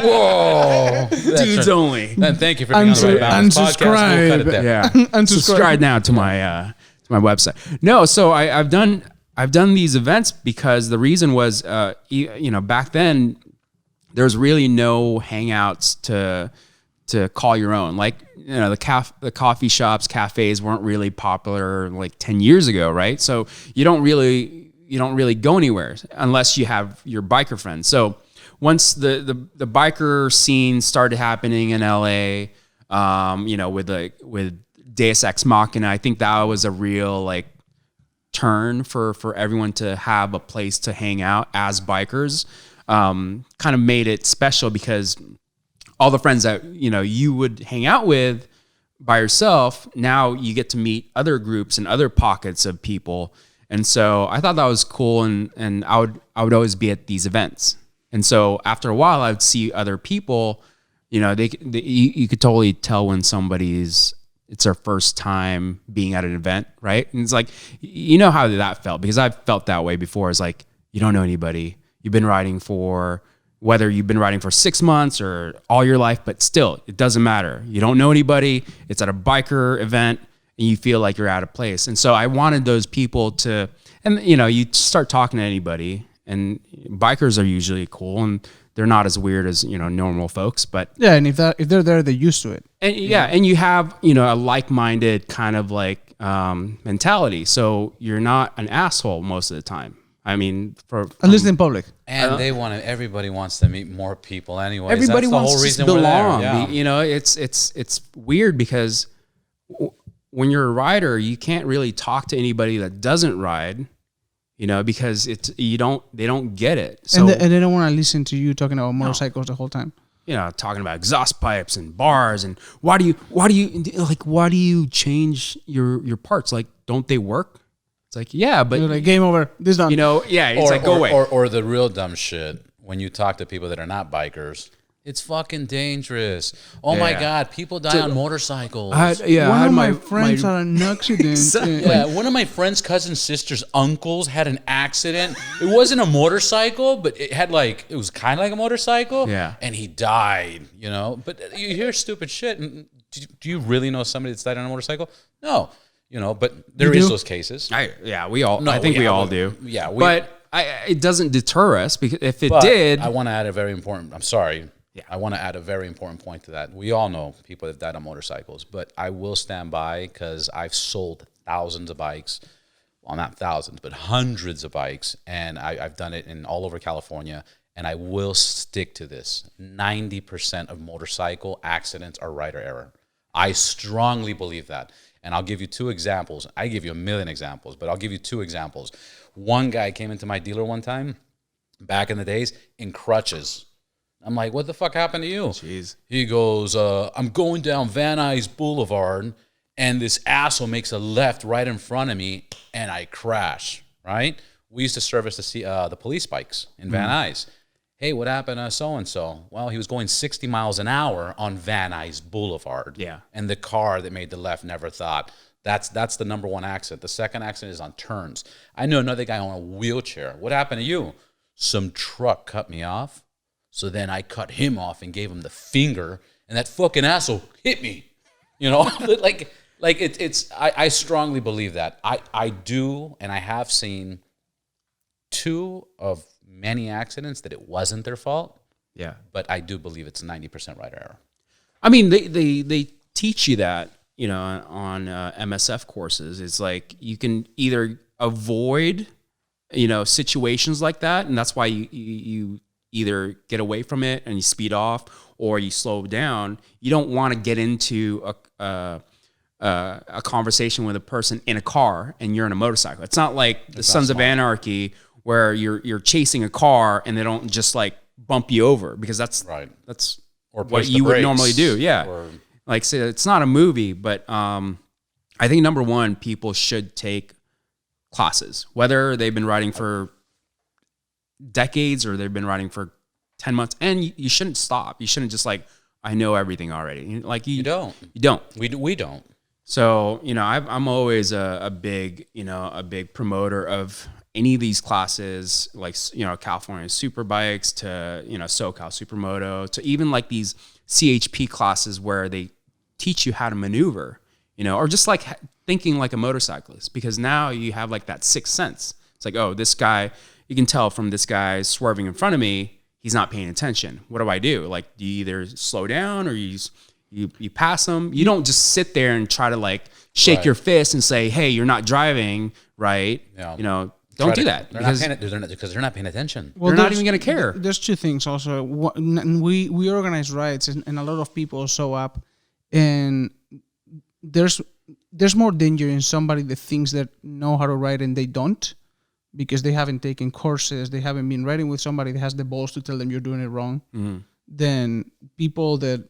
Whoa, Dudes only. Then thank you for being on the right balance podcast. We'll cut it there. Yeah. Unsubscribe. Subscribe now to my website. No, so I've done these events because the reason was you know, back then there's really no hangouts to call your own. Like, you know, the coffee shops, cafes weren't really popular like 10 years ago, right? So you don't really go anywhere unless you have your biker friends. So once the biker scene started happening in LA, you know, with Deus Ex Machina, I think that was a real like turn for everyone to have a place to hang out as bikers. Kind of made it special because all the friends that, you know, you would hang out with by yourself, now you get to meet other groups and other pockets of people. And so I thought that was cool, and I would always be at these events. And so after a while, I would see other people. You know, you could totally tell when it's their first time being at an event, right? And it's like, you know how that felt, because I've felt that way before. It's like, you don't know anybody. You've been riding whether you've been riding for 6 months or all your life, but still, it doesn't matter. You don't know anybody. It's at a biker event, and you feel like you're out of place. And so I wanted those people to, and you know, you start talking to anybody, and bikers are usually cool, and they're not as weird as, you know, normal folks, but Yeah, and if they're there, they're used to it. and yeah, and you have, you know, a like-minded kind of like mentality. So you're not an asshole most of the time. I mean, At least in public. And everybody wants to meet more people anyway. everybody That's the wants whole to reason belong. we're there. Yeah. You know, it's weird because when you're a rider, you can't really talk to anybody that doesn't ride, you know, because they don't get it. So, And they don't want to listen to you talking about motorcycles the whole time. you know, talking about exhaust pipes and bars and why do you change your parts? Like, don't they work? It's like, yeah, but You're like, game over. This done. you know, yeah, it's like, go away. Or the real dumb shit when you talk to people that are not bikers. It's fucking dangerous. Oh my Yeah. God, people die on motorcycles. One of my friends had an accident. Yeah, one of my friend's cousin's sister's uncles had an accident. It wasn't a motorcycle, but it was kind of like a motorcycle. Yeah. And he died, you know. But you hear stupid shit. And do you really know somebody that's died on a motorcycle? No. You know, but there is those cases. I think we all do. Yeah. But it doesn't deter us, because if it But did, I want to add a very important, I'm sorry. Yeah. I want to add a very important point to that. We all know people that died on motorcycles, but I will stand by because I've sold thousands of bikes. Well, not thousands, but hundreds of bikes. And I've done it in all over California. And I will stick to this. 90% of motorcycle accidents are rider error. I strongly believe that. And I'll give you two examples. I give you a million examples, but I'll give you two examples. One guy came into my dealer one time, back in the days, in crutches. I'm like, what the fuck happened to you? Jeez. He goes, I'm going down Van Nuys Boulevard, and this asshole makes a left right in front of me, and I crash, right? We used to service the police bikes in Van Nuys. Hey, what happened to so-and-so? Well, he was going 60 miles an hour on Van Nuys Boulevard. Yeah. And the car that made the left never thought. That's the number one accident. The second accident is on turns. I know another guy on a wheelchair. What happened to you? Some truck cut me off. So then I cut him off and gave him the finger, and that fucking asshole hit me. You know, I strongly believe that. I do, and I have seen two of many accidents that it wasn't their fault. yeah. But I do believe it's 90% rider error. I mean, they teach you that, you know, on MSF courses. It's like you can either avoid, you know, situations like that, and that's why you either get away from it and you speed off, or you slow down. You don't want to get into a conversation with a person in a car and you're in a motorcycle. It's not like the Sons of Anarchy where you're chasing a car and they don't just like bump you over, because that's Right. that's Or what push the you would brakes, normally do. Yeah. or- Like, say it's not a movie, but I think number one, people should take classes, whether they've been riding for decades or they've been riding for 10 months. And you shouldn't stop. You shouldn't just like, I know everything already. Like You don't. You don't. We don't. So, I'm always a big promoter of any of these classes, like, California Superbikes to, SoCal Supermoto to even like these CHP classes where they teach you how to maneuver, or just like thinking like a motorcyclist, because now you have like that sixth sense. It's like, oh, this guy, you can tell from this guy swerving in front of me, he's not paying attention. What do? Like, do you either slow down or you pass them? You don't just sit there and try to like shake your fist and say, hey, you're not driving right. Yeah. Don't do that because they're not paying attention. Well, they're not even going to care. There's two things also. We organize rides, and a lot of people show up, and there's more danger in somebody that thinks that know how to ride and they don't, because they haven't taken courses, they haven't been riding with somebody that has the balls to tell them you're doing it wrong, than people that,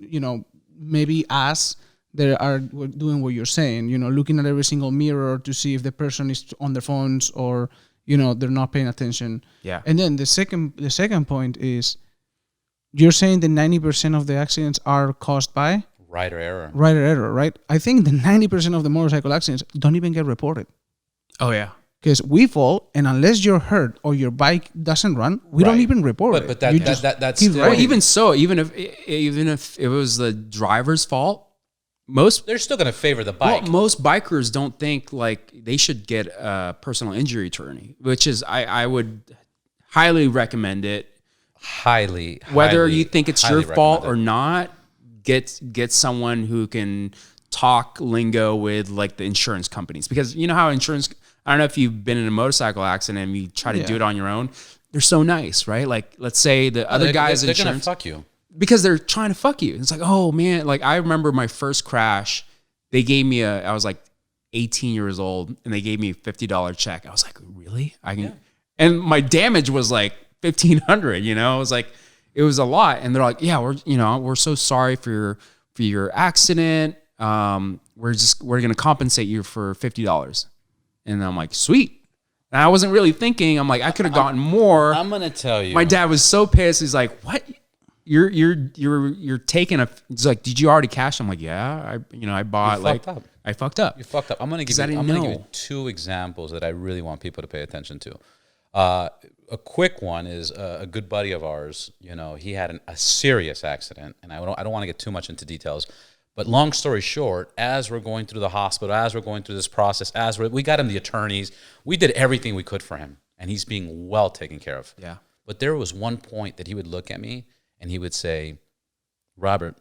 maybe us that are doing what you're saying, looking at every single mirror to see if the person is on their phones or, they're not paying attention. Yeah. And then the second point is, you're saying that 90% of the accidents are caused by Rider error. Right? I think the 90% of the motorcycle accidents don't even get reported. Oh yeah. Because we fall, and unless you're hurt or your bike doesn't run, we don't even report it. But that's keep still, riding. Even so, even if it was the driver's fault, they're still going to favor the bike. Well, most bikers don't think like they should get a personal injury attorney, which is I would highly recommend it. Whether you think it's your fault or not, get someone who can talk lingo with like the insurance companies, because you know how insurance. I don't know if you've been in a motorcycle accident and you try to do it on your own. They're so nice, right? Like, let's say the other guys they're insurance, gonna fuck you because they're trying to fuck you. It's like, oh man, like I remember my first crash. They gave me I was like 18 years old, and they gave me a $50 check. I was like, really? And my damage was like $1,500. It was like, it was a lot. And they're like, yeah, we're so sorry for your accident. We're gonna compensate you for $50. And I'm like, sweet. And I wasn't really thinking. I'm like, I could have gotten more. I'm gonna tell you. My dad was so pissed. He's like, what? You're taking a. He's like, did you already cash? I'm like, yeah. I bought like. I fucked up. You fucked up. I'm gonna give you two examples that I really want people to pay attention to. A quick one is a good buddy of ours. He had a serious accident, and I don't want to get too much into details. But long story short, as we're going through the hospital, as we're going through this process, we got him the attorneys, we did everything we could for him, and he's being well taken care of. Yeah. But there was one point that he would look at me and he would say, Robert,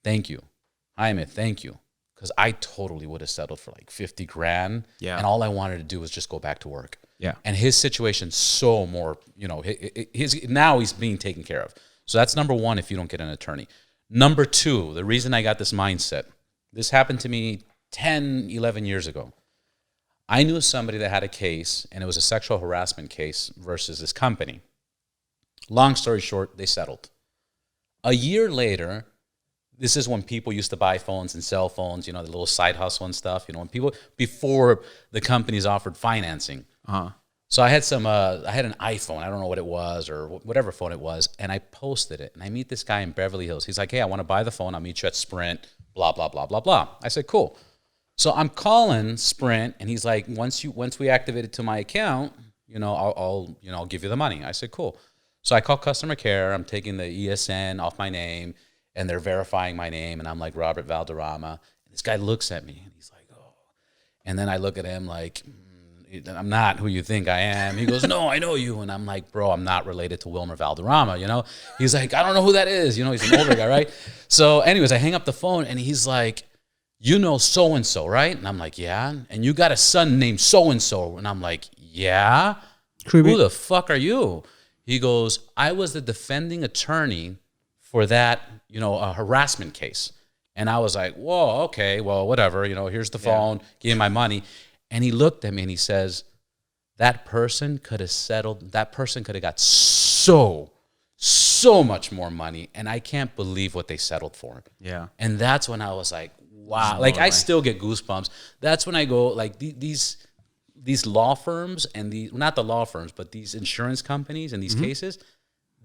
thank you. Jaime, thank you. Because I totally would have settled for like 50 grand. Yeah. And all I wanted to do was just go back to work. Yeah. And his situation's so more, now he's being taken care of. So that's number one if you don't get an attorney. Number two, the reason I got this mindset, this happened to me 10, 11 years ago. I knew somebody that had a case, and it was a sexual harassment case versus this company. Long story short, they settled. A year later, this is when people used to buy phones and cell phones, the little side hustle and stuff, when people, before the companies offered financing. Uh-huh. So I had an iPhone, I don't know what it was or whatever phone it was, and I posted it. And I meet this guy in Beverly Hills. He's like, hey, I want to buy the phone. I'll meet you at Sprint, blah, blah, blah, blah, blah. I said, cool. So I'm calling Sprint, and he's like, once we activate it to my account, I'll give you the money. I said, cool. So I call customer care. I'm taking the ESN off my name, and they're verifying my name, and I'm like Robert Valderrama. And this guy looks at me, and he's like, oh. And then I look at him like, I'm not who you think I am. He goes, no, I know you. And I'm like, bro, I'm not related to Wilmer Valderrama, He's like, I don't know who that is. He's an older guy, right? So anyways, I hang up the phone, and he's like, so-and-so, right? And I'm like, yeah. And you got a son named so-and-so. And I'm like, yeah. Creepy. Who the fuck are you? He goes, I was the defending attorney for that, a harassment case. And I was like, whoa, okay, well, whatever. Here's the phone. Give me my money. And he looked at me and he says, that person could have settled. That person could have got so much more money. And I can't believe what they settled for. Yeah. And that's when I was like, wow. Like I still get goosebumps. That's when I go like these law firms and not the law firms, but these insurance companies in these cases,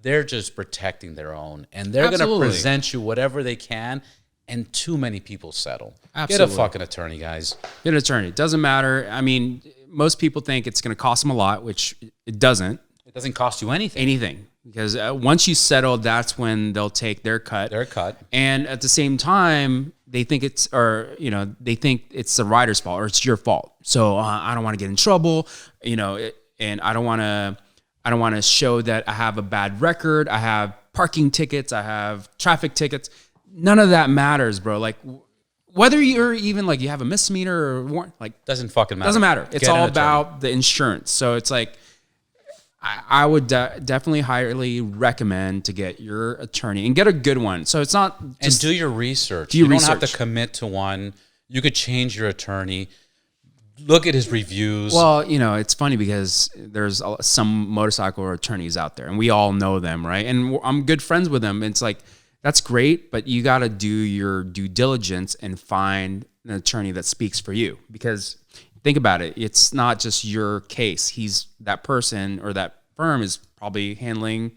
they're just protecting their own, and they're going to present you whatever they can. And too many people settle. Absolutely. Get a fucking attorney, guys. Get an attorney. It doesn't matter. I mean, most people think it's going to cost them a lot, which it doesn't. It doesn't cost you anything. Anything. Because once you settle, that's when they'll take their cut. And at the same time, they think it's the writer's fault or it's your fault. So I don't want to get in trouble, and I don't want to show that I have a bad record. I have parking tickets. I have traffic tickets. None of that matters, bro. Like whether you're even like you have a misdemeanor or warrant, like doesn't fucking matter. Doesn't matter. It's all about the insurance. So it's like I would definitely highly recommend to get your attorney and get a good one. So it's not just, and do your research. You don't have to commit to one. You could change your attorney. Look at his reviews. Well, it's funny because there's some motorcycle attorneys out there, and we all know them, right? And I'm good friends with them. It's like. That's great, but you got to do your due diligence and find an attorney that speaks for you. Because think about it, it's not just your case. That person or that firm is probably handling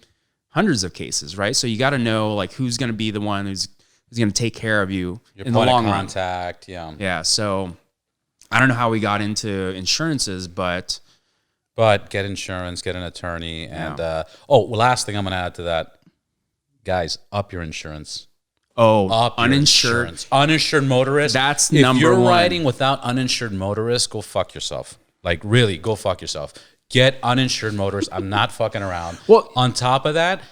hundreds of cases, right? So you got to know like who's going to be the one who's going to take care of you in the long run. Contact, yeah. Yeah. So I don't know how we got into insurances, but get insurance, get an attorney, and last thing I'm going to add to that. Guys, up your insurance. Uninsured. Uninsured motorist. That's number one. If you're riding without uninsured motorist, go fuck yourself. Like, really, go fuck yourself. Get uninsured motorist. I'm not fucking around. Well, on top of that,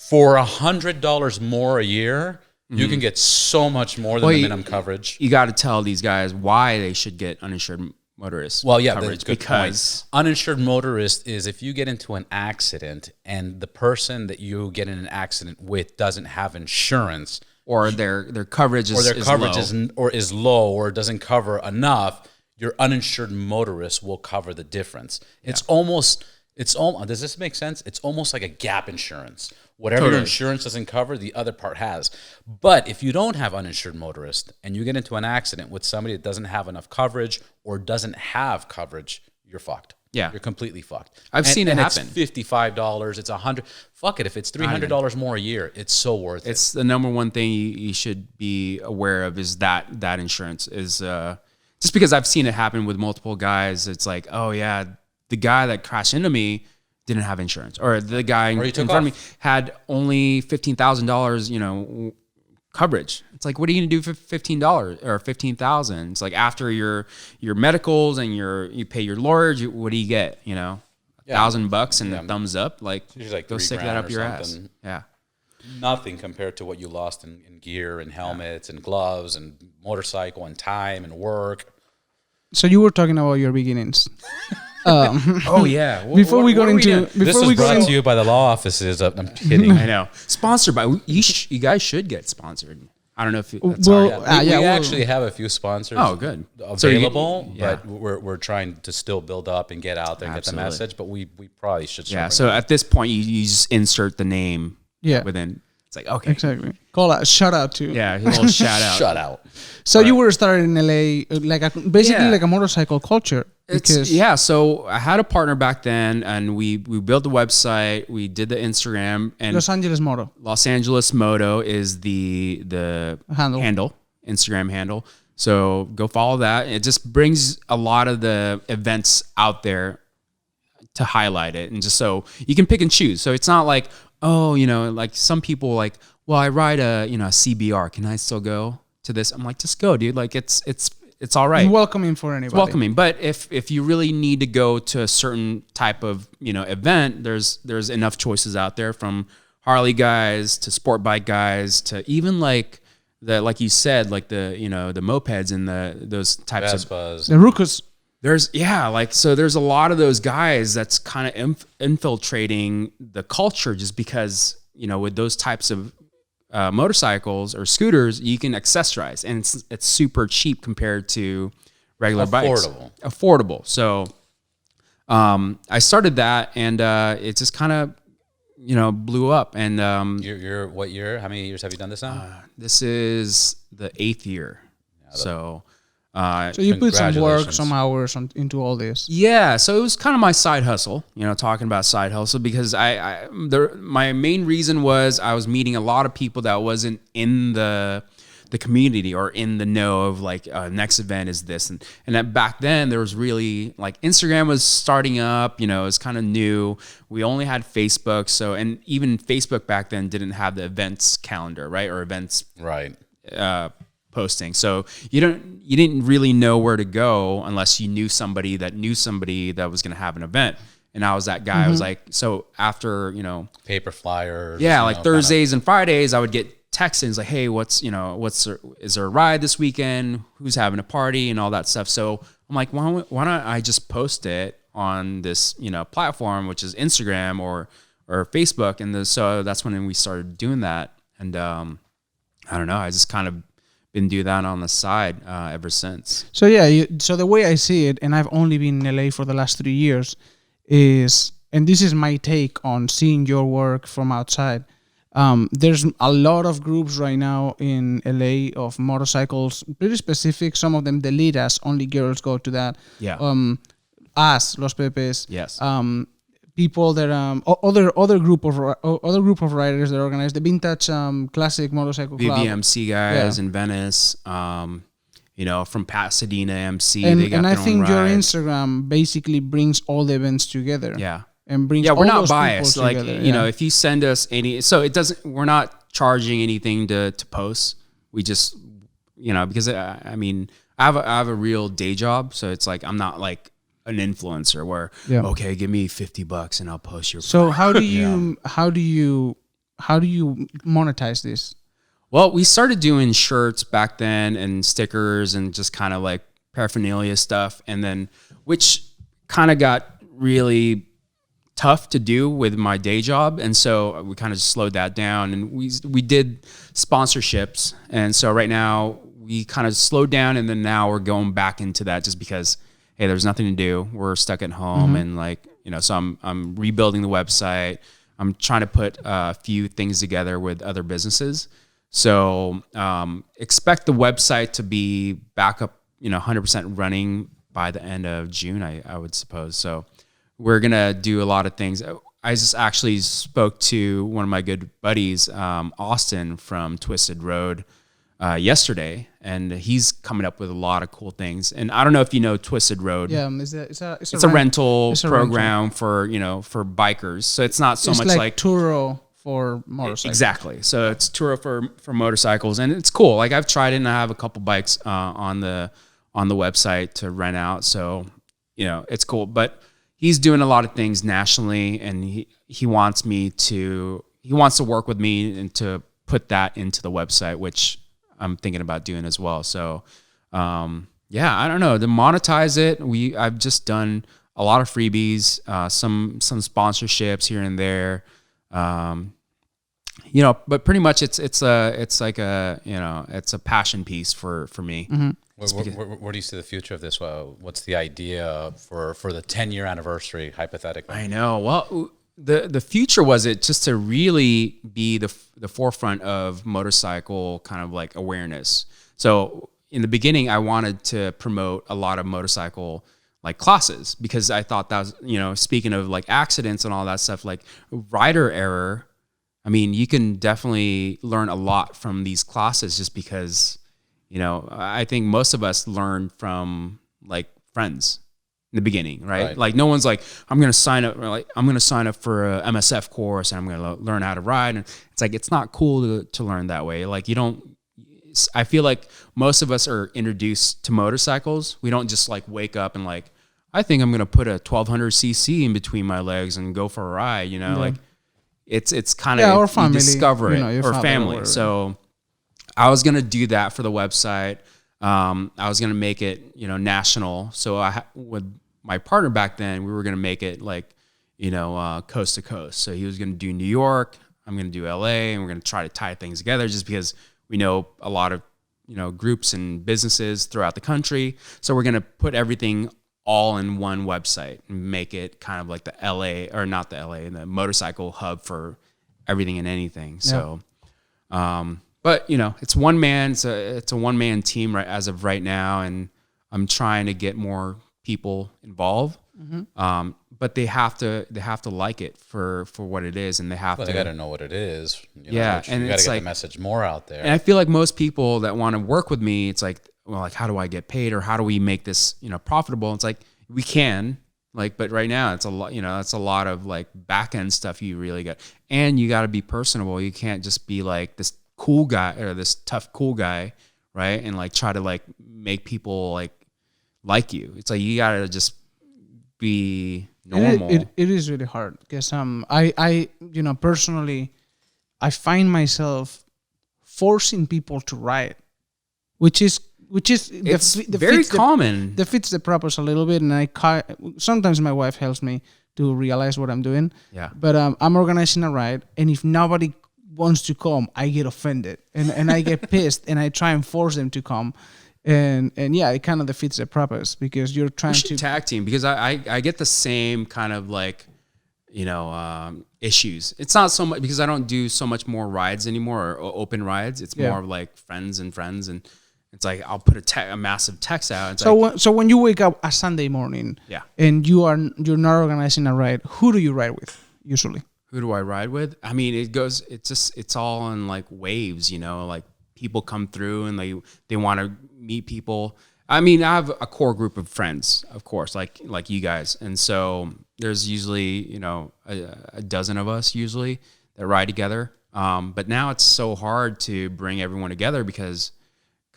for $100 more a year, you can get so much more than the minimum coverage. You got to tell these guys why they should get uninsured motorist coverage, because uninsured motorist is if you get into an accident and the person that you get in an accident with doesn't have insurance, or their coverage is low or doesn't cover enough, your uninsured motorist will cover the difference. It's almost does this make sense? It's almost like a gap insurance. Whatever your insurance doesn't cover, the other part has. But if you don't have uninsured motorist and you get into an accident with somebody that doesn't have enough coverage or doesn't have coverage, you're fucked. Yeah. You're completely fucked. I've seen it happen. It's $55. It's $100. Fuck it. If it's $300 more a year, it's so worth it. It's the number one thing you should be aware of is that insurance is just because I've seen it happen with multiple guys. It's like, oh yeah, the guy that crashed into me didn't have insurance, or the guy in front of me had only $15,000, coverage. It's like, what are you gonna do for $15 or $15,000? It's like after your medicals and you pay your lawyers, what do you get? $1,000 and a thumbs up. Like go stick that up your ass. Yeah, nothing compared to what you lost in gear and helmets and gloves and motorcycle and time and work. So you were talking about your beginnings. Oh yeah. Before we got into this was brought to you by the law offices. I'm kidding. I know. Sponsored by you guys should get sponsored. I don't know if that's we actually have a few sponsors. Oh, good. Available, but we're trying to still build up and get out there and get the message. But we probably should. Yeah. So at this point, you just insert the name. Yeah. Within. It's like, okay. Exactly. Call out, shout out to. Yeah, a little shout out. Shout out. So you were started in LA, basically like a motorcycle culture. So I had a partner back then, and we built the website, we did the Instagram, and Los Angeles Motaur. Los Angeles Motaur is the handle, Instagram handle. So go follow that. It just brings a lot of the events out there to highlight it, and just so you can pick and choose. So it's not like, oh, like some people like, well, I ride a CBR. Can I still go to this? I'm like, just go, dude. Like it's all right. It's welcoming for anybody. It's welcoming. But if you really need to go to a certain type of event, there's enough choices out there, from Harley guys to sport bike guys to even like you said, like the mopeds and those types Vespas. The Ruckus. There's a lot of those guys that's kind of infiltrating the culture, just because with those types of motorcycles or scooters, you can accessorize, and it's super cheap compared to regular bikes. Affordable. So I started that, and it just kind of blew up. And you're what year? How many years have you done this now? This is the 8th year. So So you put some work, Congratulations. some hours into all this. yeah, so it was kind of my side hustle, talking about side hustle, because my main reason was I was meeting a lot of people that wasn't in the community or in the know of like next event is this, and that back then there was really like Instagram was starting up, it was kind of new. We only had Facebook, so, and even Facebook back then didn't have the events calendar, right, or events Right. posting. So you didn't really know where to go unless you knew somebody that was going to have an event. And I was that guy. I was like, so after, Paper flyers. yeah, you like know, Thursdays and Fridays, I would get texts and it's like, hey, is there a ride this weekend? Who's having a party and all that stuff. So I'm like, why don't I just post it on this, platform, which is Instagram or Facebook. And so that's when we started doing that. And I don't know, I just kind of been doing that on the side ever since. So yeah, so the way I see it, and I've only been in LA for the last 3 years, is, and this is my take on seeing your work from outside. There's a lot of groups right now in LA of motorcycles, pretty specific. Some of them, the Liras, only girls go to that. Yeah. Us, Los Pepes. Yes. People that other group of riders that organize the Vintage Classic Motorcycle Club. BBMC guys in Venice, from Pasadena MC. And, they got and I their own think your ride. Instagram basically brings all the events together. Yeah. And brings Yeah, we're all not those biased. people Like, together, if you send us we're not charging anything to post. We just, because I have a real day job. So it's like, I'm not like an influencer where, okay, give me $50 and I'll post your. So how do you monetize this? Well, we started doing shirts back then and stickers and just kind of like paraphernalia stuff. And then, which kind of got really tough to do with my day job. And so we kind of slowed that down, and we did sponsorships. And so right now we kind of slowed down, and then now we're going back into that just because, hey, there's nothing to do. We're stuck at home and so I'm rebuilding the website. I'm trying to put a few things together with other businesses. So expect the website to be back up, 100% running by the end of June, I would suppose. So we're going to do a lot of things. I just actually spoke to one of my good buddies, Austin from Twisted Road, yesterday, and he's coming up with a lot of cool things. And I don't know if you know Twisted Road. Yeah, it's a rental program for bikers. So it's not so much like Turo for motorcycles. Exactly. So it's Turo for motorcycles, and it's cool. Like I've tried it, and I have a couple bikes on the website to rent out. So it's cool. But he's doing a lot of things nationally, and he wants to work with me and to put that into the website, which I'm thinking about doing as well. So, I don't know, to monetize it. I've just done a lot of freebies, some sponsorships here and there. But pretty much it's like a passion piece for me. Mm-hmm. Where do you see the future of this? What's the idea for the 10-year anniversary, hypothetically? I know. Well, the future was it just to really be the forefront of motorcycle kind of like awareness. So in the beginning, I wanted to promote a lot of motorcycle like classes, because I thought that was, speaking of like accidents and all that stuff, like rider error. I mean, you can definitely learn a lot from these classes just because, I think most of us learn from like friends in the beginning, right? Like no one's like, I'm going to sign up for a MSF course and I'm going to learn how to ride. And it's like, it's not cool to learn that way. Like I feel like most of us are introduced to motorcycles. We don't just like wake up and like, I think I'm going to put a 1200 cc in between my legs and go for a ride, like it's kind of, or family, you discover it, or family. Or so I was going to do that for the website. I was going to make it, national. So with my partner back then, we were going to make it like, coast to coast. So he was going to do New York. I'm going to do LA, and we're going to try to tie things together just because we know a lot of, groups and businesses throughout the country. So we're going to put everything all in one website and make it kind of like the motorcycle hub for everything and anything. So, but But you know, it's one man. It's a one man team right as of right now, and I'm trying to get more people involved. But they have to like it for what it is, and they have Well, to. they got to know what it is. You know, Yeah, and you got it's to get like- the message more out there. And I feel like most people that want to work with me, it's like, well, like how do I get paid, or how do we make this, you know, profitable? It's like we can, like, but right now it's a lot, you know, that's a lot of like back end stuff you really got, and you got to be personable. You can't just be like this cool guy or this tough cool guy, right? And like try to like make people like you. It's like you got to just be normal. It is really hard because I you know, personally, I find myself forcing people to ride, which is It's very common. defeats the purpose a little bit, and sometimes my wife helps me to realize what I'm doing. Yeah. But I'm organizing a ride, and if nobody wants to come, I get offended and I get pissed, and I try and force them to come. And yeah, it kind of defeats the purpose because you're trying We to should tag team, because I get the same kind of like, you know, issues. It's not so much because I don't do so much more rides anymore, or open rides. It's more of like friends, and it's like I'll put a massive text out. It's so when you wake up a Sunday morning, Yeah. and you're not organizing a ride, who do you ride with usually? who do I ride with? I mean, it's all in like waves, you know, like people come through and they want to meet people. I mean, I have a core group of friends, of course, like you guys. And so there's usually, you know, a dozen of us usually that ride together. But now it's so hard to bring everyone together because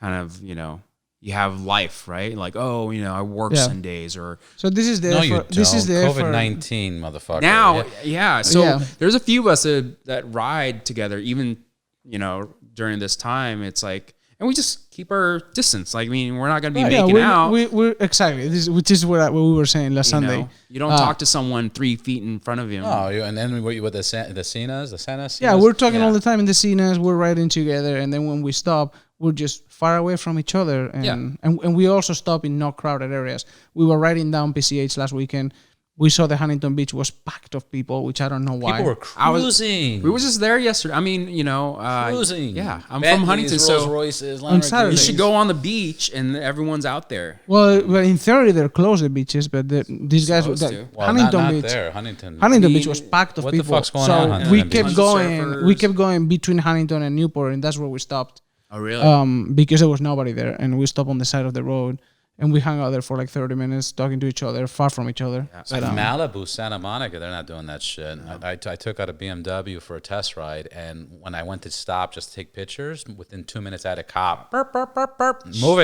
kind of, you know, you have life, right? Like, oh, you know, I work Sundays or. So this is the No, effort. you don't. This is the COVID-19, motherfucker. Now, yeah. So Yeah. there's a few of us that ride together, even, you know, during this time. It's like, and we just keep our distance. Like, I mean, we're not going to be making out. We're exactly. Which is what we were saying last you Sunday. know? You don't talk to someone 3 feet in front of you. Oh, and then what you with the Cenas? Yeah, we're talking all the time in the scenes. We're riding together, and then when we stop, we're just far away from each other. And we also stop in not crowded areas. We were riding down PCH last weekend. We saw the Huntington Beach was packed of people, which I don't know why. People were cruising. We were just there yesterday. I mean, you know, cruising. Yeah, I'm Bentleys, from Huntington, Rolls so Royces, on Saturday. you should go on the beach and everyone's out there. Well, in theory, they're closed, the beaches, but these guys, Supposed to. Well, Huntington not Beach. there. Huntington Beach was packed of what the people. fuck's going so on, Huntington we Beach? kept Tons of going. surfers. We kept going between Huntington and Newport, and that's where we stopped. Oh, really? Because there was nobody there, and we stopped on the side of the road, and we hung out there for like 30 minutes talking to each other, far from each other. Like But, Malibu, Santa Monica, they're not doing that shit. I took out a BMW for a test ride, and when I went to stop just to take pictures, within 2 minutes I had a cop. Burp, burp, burp, burp. Move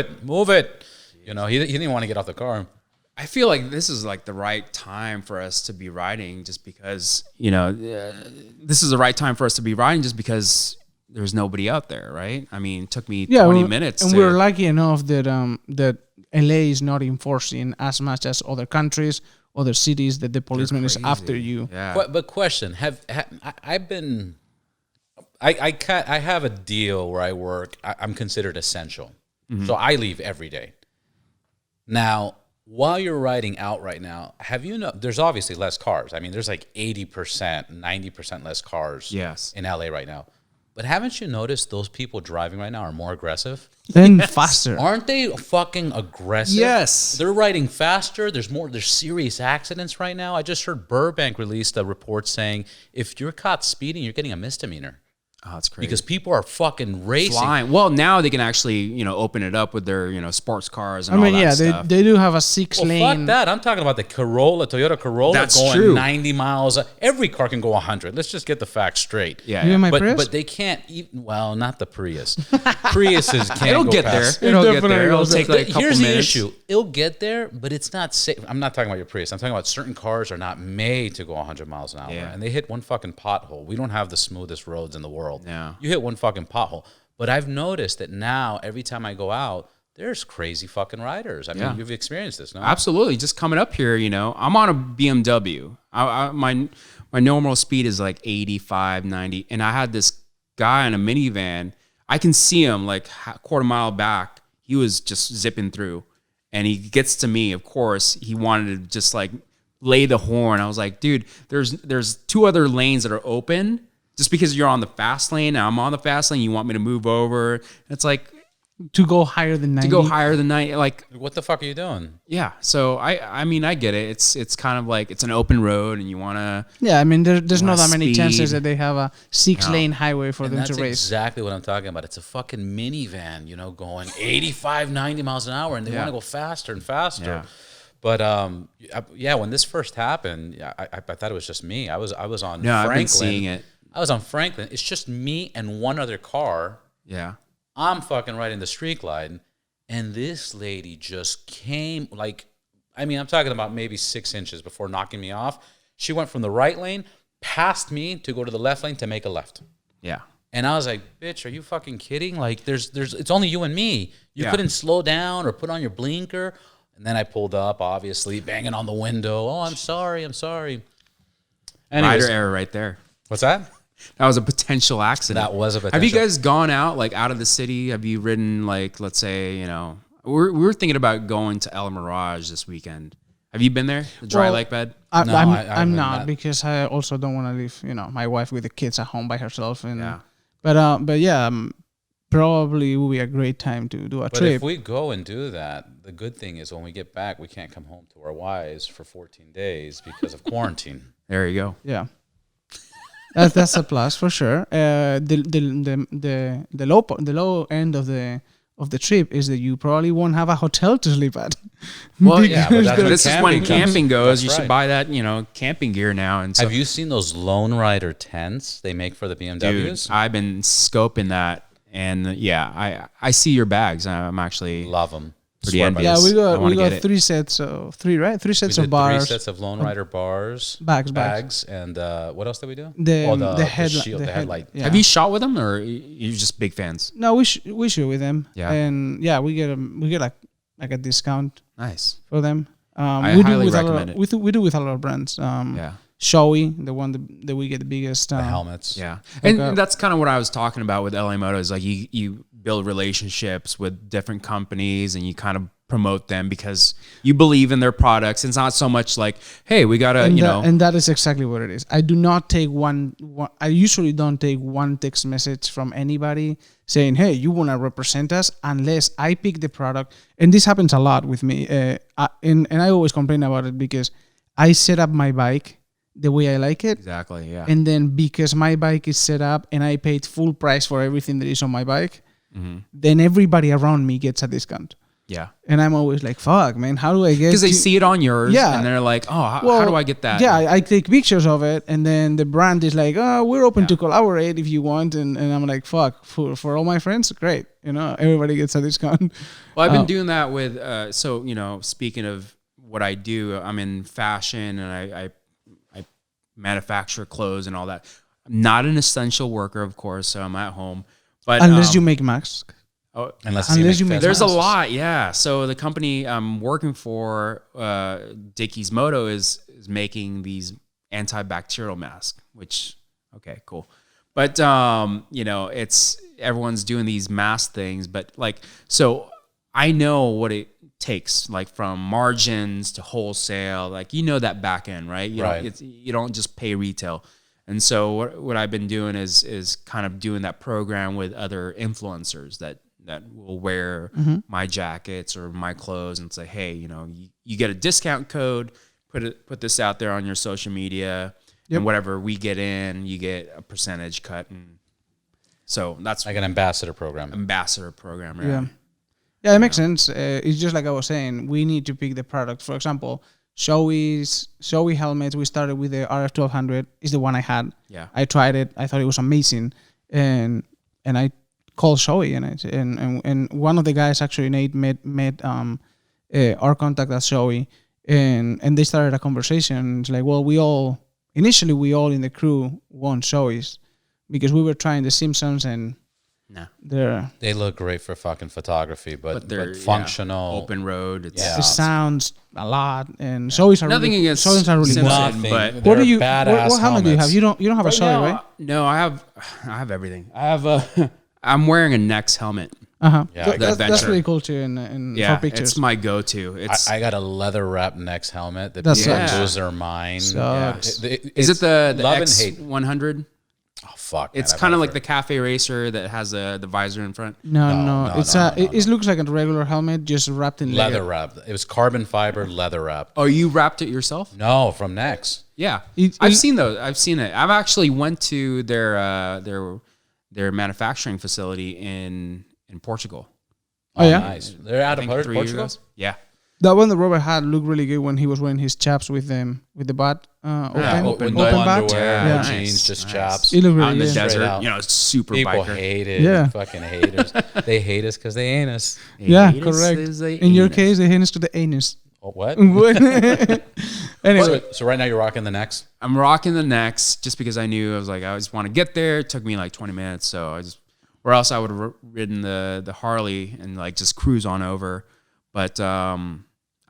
it. You know, he didn't want to get off the car. I feel like this is like the right time for us to be riding, just because, you know, this is the right time for us to be riding just because there's nobody out there, right? I mean, it took me 20 minutes. And we're lucky enough that that LA is not enforcing as much as other countries, other cities, that the policeman is after you. Yeah. But question: I've been? I have a deal where I work. I'm considered essential, so I leave every day. Now, while you're riding out right now, have you know? There's obviously less cars. I mean, there's like 80%, 90% less cars. Yes. In LA right now. But haven't you noticed those people driving right now are more aggressive? Then faster. Aren't they fucking aggressive? Yes. They're riding faster. There's serious accidents right now. I just heard Burbank released a report saying if you're caught speeding, you're getting a misdemeanor. Oh, that's crazy. Because people are fucking racing. Flying. Well, now they can actually, you know, open it up with their, you know, sports cars and I mean, all that yeah, stuff. they do have a Well, 6-lane. fuck that. I'm talking about the Toyota Corolla That's going true. 90 miles. Every car can go 100. Let's just get the facts straight. Yeah. You yeah. in my But Prius? but they can't even, well, not the Prius. Priuses can't It'll go get past. there. It'll get definitely there. It'll goes take there. like a couple Here's minutes. the issue. It'll get there, but it's not safe. I'm not talking about your Prius. I'm talking about certain cars are not made to go 100 miles an hour. Yeah. And they hit one fucking pothole. We don't have the smoothest roads in the world. Yeah. You hit one fucking pothole. But I've noticed that now, every time I go out, there's crazy fucking riders. I mean, Yeah. you've experienced this, no? Absolutely. Just coming up here, you know, I'm on a BMW. My normal speed is like 85, 90. And I had this guy in a minivan. I can see him like a quarter mile back. He was just zipping through. And he gets to me, of course. He wanted to just like lay the horn. I was like, dude, there's 2 other lanes that are open. just because you're on the fast lane and I'm on the fast lane, you want me to move over. It's like to go higher than 90. to go higher than 90. Like, What the fuck are you doing? yeah. So I mean, I get it. It's kind of like it's an open road and you want to. Yeah, I mean, there's not Less that many chances speed. that they have a 6-lane highway for And them that's to race. exactly what I'm talking about. It's a fucking minivan, going 85, 90 miles an hour, and they want to go faster and faster. Yeah. But when this first happened, I thought it was just me. I was on No, Franklin. I've been seeing it. I was on Franklin. It's just me and one other car. Yeah. I'm fucking right in the street line, and this lady just came I'm talking about maybe 6 inches before knocking me off. She went from the right lane past me to go to the left lane to make a left. Yeah. And I was like, bitch, are you fucking kidding? Like, it's only you and me. You couldn't slow down or put on your blinker. And then I pulled up, obviously, banging on the window. Oh, I'm sorry. Anyways, Rider error right there. what's that? That was a potential accident. That was a potential. Have you guys gone out like out of the city? Have you ridden like, let's say, we were thinking about going to El Mirage this weekend. Have you been there? The dry Well, lake bed? No, I I'm haven't not met. because I also don't want to leave, my wife with the kids at home by herself. And Yeah. but yeah, probably it will be a great time to do a But trip. if we go and do that, the good thing is when we get back, we can't come home to our wives for 14 days because of quarantine. There you go. Yeah. That's a plus for sure. The low end of the trip is that you probably won't have a hotel to sleep at. Well, yeah, but that's where this is when camping comes. camping goes. That's You should right. buy that, camping gear now. And so, Have you seen those Lone Rider tents they make for the dude, BMWs? I've been scoping that, and yeah, I see your bags. I'm actually Love them. pretty envious. Yeah, we I got wanna get it. 3 sets of three sets We of did bars. 3 sets of Lone Rider bars, Bags. and what else did we do? The headlight. Yeah. Have you shot with them, or you're just big fans? No, we shoot with them. Yeah. And yeah, we get like a discount Nice. for them. I We highly with a lot recommend of, it. we do with a lot of brands. Yeah. Showy, the one that we get the biggest. The helmets. Yeah. Like And that's kind of what I was talking about with LA Moto is like you build relationships with different companies and you kind of promote them because you believe in their products. It's not so much like, hey, we got to, And that is exactly what it is. I do not take I usually don't take one text message from anybody saying, hey, you want to represent us, unless I pick the product. And this happens a lot with me. And I always complain about it because I set up my bike the way I like it. Exactly. Yeah. And then because my bike is set up and I paid full price for everything that is on my bike, then everybody around me gets a discount. Yeah. And I'm always like, fuck, man, how do I get... Because they see it on yours Yeah. and they're like, oh, how Well, do I get that? Yeah, I take pictures of it, and then the brand is like, "Oh, we're open to collaborate if you want," and I'm like, "Fuck, for all my friends, great, everybody gets a discount." Well, I've been doing that with, speaking of what I do, I'm in fashion and I manufacture clothes and all that. I'm not an essential worker, of course, so I'm at home. But Unless you make masks. Unless Unless you make make- there's a masks. lot, yeah. So the company I'm working for, Dickies Moto, is making these antibacterial masks, which, okay, cool. But, it's everyone's doing these mask things. But so I know what it takes, like from margins to wholesale, that back end, right? You don't just pay retail. And so what I've been doing is kind of doing that program with other influencers that will wear my jackets or my clothes and say, hey, you get a discount code, put this out there on your social media, and whatever we get in, you get a percentage cut. And so that's Like an ambassador program. right? Yeah. Yeah, it makes sense. It's just like I was saying, we need to pick the product. For example, Showy helmets. We started with the RF1200. Is the one I had. Yeah. I tried it. I thought it was amazing, and I called Showy, and one of the guys actually Nate met our contact at Showy, and they started a conversation. It's like, well, initially we all in the crew want Showy's because we were trying the Simpsons and. No. They look great for fucking photography, but they're functional. open road. It's Yeah. It sounds a lot, and Showy's are nothing really, against Showy's are really Simpsons, good. Nothing. but- What They're do you? badass What helmet do you have? helmets. You don't have a Showy, right? No, I have everything. I have I'm wearing a Nex helmet. Yeah, the that's Adventure. really cool too. And Yeah, for pictures, it's my go-to. It's I got a leather wrap Nex helmet that That's people sucks. lose their mind. Sucks. is it the love and X hate? 100? Oh fuck. It's man, kind of like the cafe racer that has the visor in front. No. It looks like a regular helmet, just wrapped in leather wrapped. It was carbon fiber leather wrapped. Oh, you wrapped it yourself? No, from Nex. Yeah, I've seen those. I've seen it. I've actually went to their manufacturing facility in Portugal. Oh yeah, Nice. They're out of 3 years Portugal. ago. Yeah. that one that Robert had looked really good when he was wearing his chaps with the butt With no bat. underwear, Yeah. no jeans, just chaps. It looked Out in really the good. Straight desert, out. super People biker. hate it. Yeah. Fucking haters. They hate us because they ain't us. Yeah, Anus correct. is a In your anus. case, the anus to the anus. Oh, what? Anyway, So right now you're rocking the Nex. I'm rocking the Nex just because I knew I was like, I just want to get there. It took me like 20 minutes, so or else I would have ridden the Harley and like just cruise on over. But I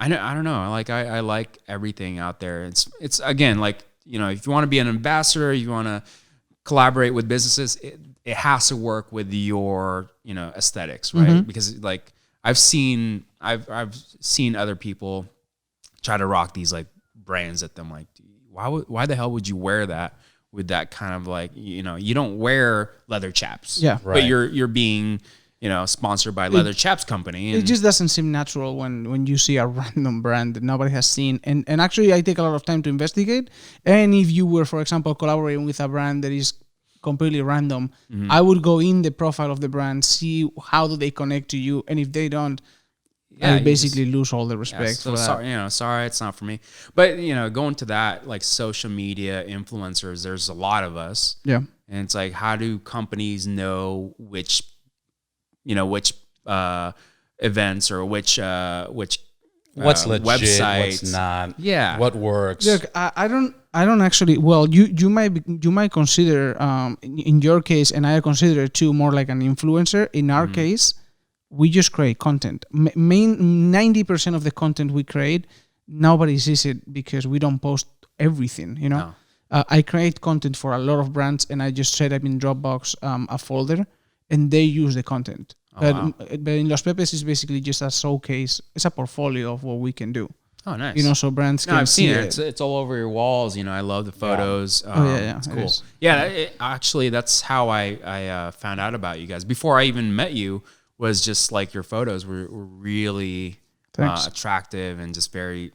don't know. I like everything out there. It's again, like, you know, if you want to be an ambassador, you want to collaborate with businesses, it has to work with your, you know, aesthetics, right? Because like I've seen other people try to rock these like brands at them. Like, why the hell would you wear that with that kind of like, you know, you don't wear leather chaps, Yeah. Right. but you're being, you know, sponsored by Leather Chaps Company. it And just doesn't seem natural when you see a random brand that nobody has seen. And actually, I take a lot of time to investigate. And if you were, for example, collaborating with a brand that is completely random, I would go in the profile of the brand, see how do they connect to you, and if they don't, I you basically lose all the respect so for that. sorry, it's not for me. But you know, going to that, like social media influencers, there's a lot of us, Yeah. and it's like, how do companies know which events or which What's legit? websites? What's not? Yeah. What works? Look, I don't actually. Well, you might consider in your case, and I consider it too more like an influencer. In our case, we just create content. 90% of the content we create, nobody sees it because we don't post everything. You know, I create content for a lot of brands, and I just set up in Dropbox a folder, and they use the content. But in Los Pepes is basically just a showcase. It's a portfolio of what we can do. Oh, nice. You know, so brands can I've see seen it. It's all over your walls. You know, I love the photos. yeah. It's It cool. is. Yeah, actually, that's how I found out about you guys. Before I even met you, was just like your photos were really attractive and just very,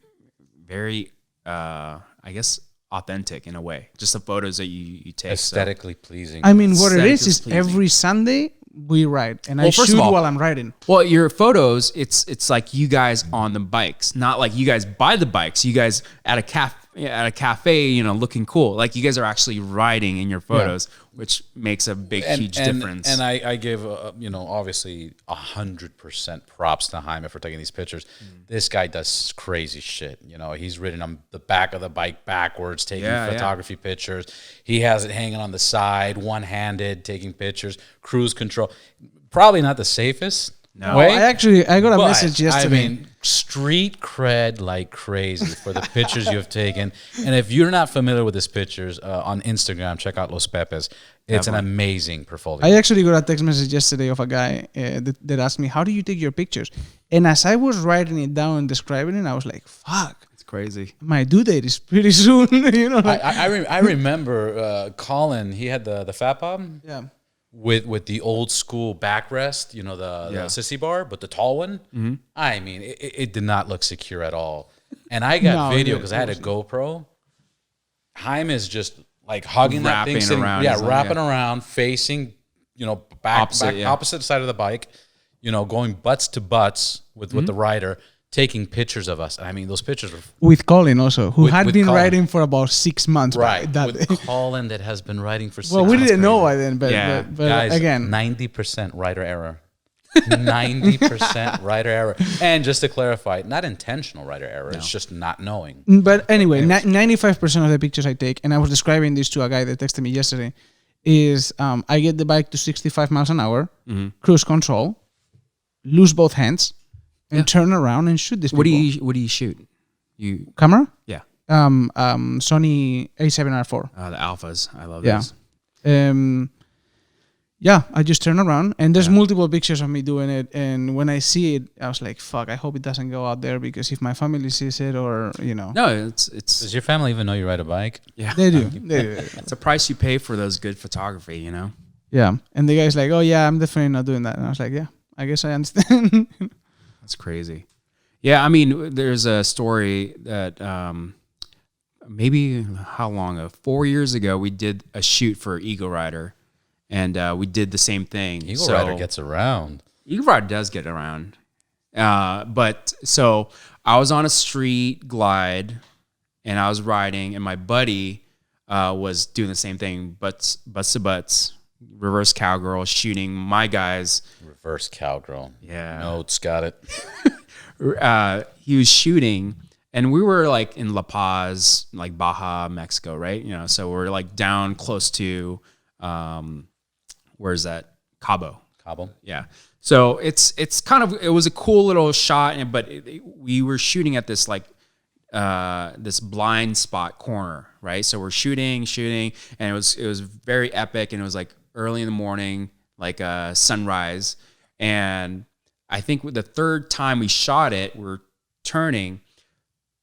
very, I guess, authentic in a way. Just the photos that you take. Aesthetically pleasing. I mean, what it Aesthetic is is pleasing. every Sunday we ride, and I Well, first shoot of all- while I'm riding. Well, your photos, it's like you guys on the bikes, not like you guys buy the bikes. You guys at a cafe, you know, looking cool. Like you guys are actually riding in your photos, which makes a big, huge difference. And I give, obviously 100% props to Jaime for taking these pictures. This guy does crazy shit. You know, he's ridden on the back of the bike backwards, taking photography pictures. He has it hanging on the side, one-handed, taking pictures, cruise control. Probably not the safest way. I got a But, message yesterday. I mean, street cred like crazy for the pictures you have taken. And if you're not familiar with these pictures, on Instagram, check out Los Pepes. It's an amazing portfolio. I actually got a text message yesterday of a guy that asked me, "How do you take your pictures?" And as I was writing it down and describing it, I was like, "Fuck, it's crazy. my due date is pretty soon." You know, like, I remember Colin. He had the Fat Bob. yeah. With the old school backrest, you know, the sissy bar, but the tall one. Mm-hmm. I mean, it did not look secure at all. And I got video because I had a GoPro. Jaime is just like hugging that thing, sitting, wrapping around, facing, you know, opposite side of the bike, you know, going butts to butts with the rider, taking pictures of us. I mean, those pictures were With Colin also, who had with been Colin. riding for about 6 months. right That with Colin that has been riding for 6 well, we months. didn't know by then, but, Yeah. but Guys, again, 90% rider error. 90% rider error. And just to clarify, not intentional rider error. It's just not knowing. But anyway, 95% of the pictures I take, and I was describing this to a guy that texted me yesterday, is I get the bike to 65 miles an hour, cruise control, lose both hands, and turn around and shoot this. What do you shoot? You Camera? yeah. Sony A7R4. The alphas. I love Yeah. those. Yeah, I just turn around, and there's multiple pictures of me doing it. And when I see it, I was like, "Fuck! I hope it doesn't go out there because if my family sees it, or No, it's Does your family even know you ride a bike? yeah. they do, they do." It's a price you pay for those good photography, you know. Yeah, and the guy's like, "Oh yeah, I'm definitely not doing that." And I was like, "Yeah, I guess I understand." That's crazy. Yeah, I mean, there's a story that maybe how long? 4 years ago, we did a shoot for Eagle Rider, and we did the same thing. Eagle Rider gets around. Eagle Rider does get around. But so I was on a street glide, and I was riding, and my buddy was doing the same thing, butts to butts, reverse cowgirl, shooting my guys. Reverse cowgirl. Yeah. Notes, got it. He was shooting, and we were like in La Paz, like Baja, Mexico, right? You know, so we're like down close to, where's that? Cabo. Yeah. So it's kind of, it was a cool little shot, but we were shooting at this like, this blind spot corner, right? So we're shooting, and it was very epic, and it was like early in the morning, like sunrise. And I think the third time we shot it, we're turning.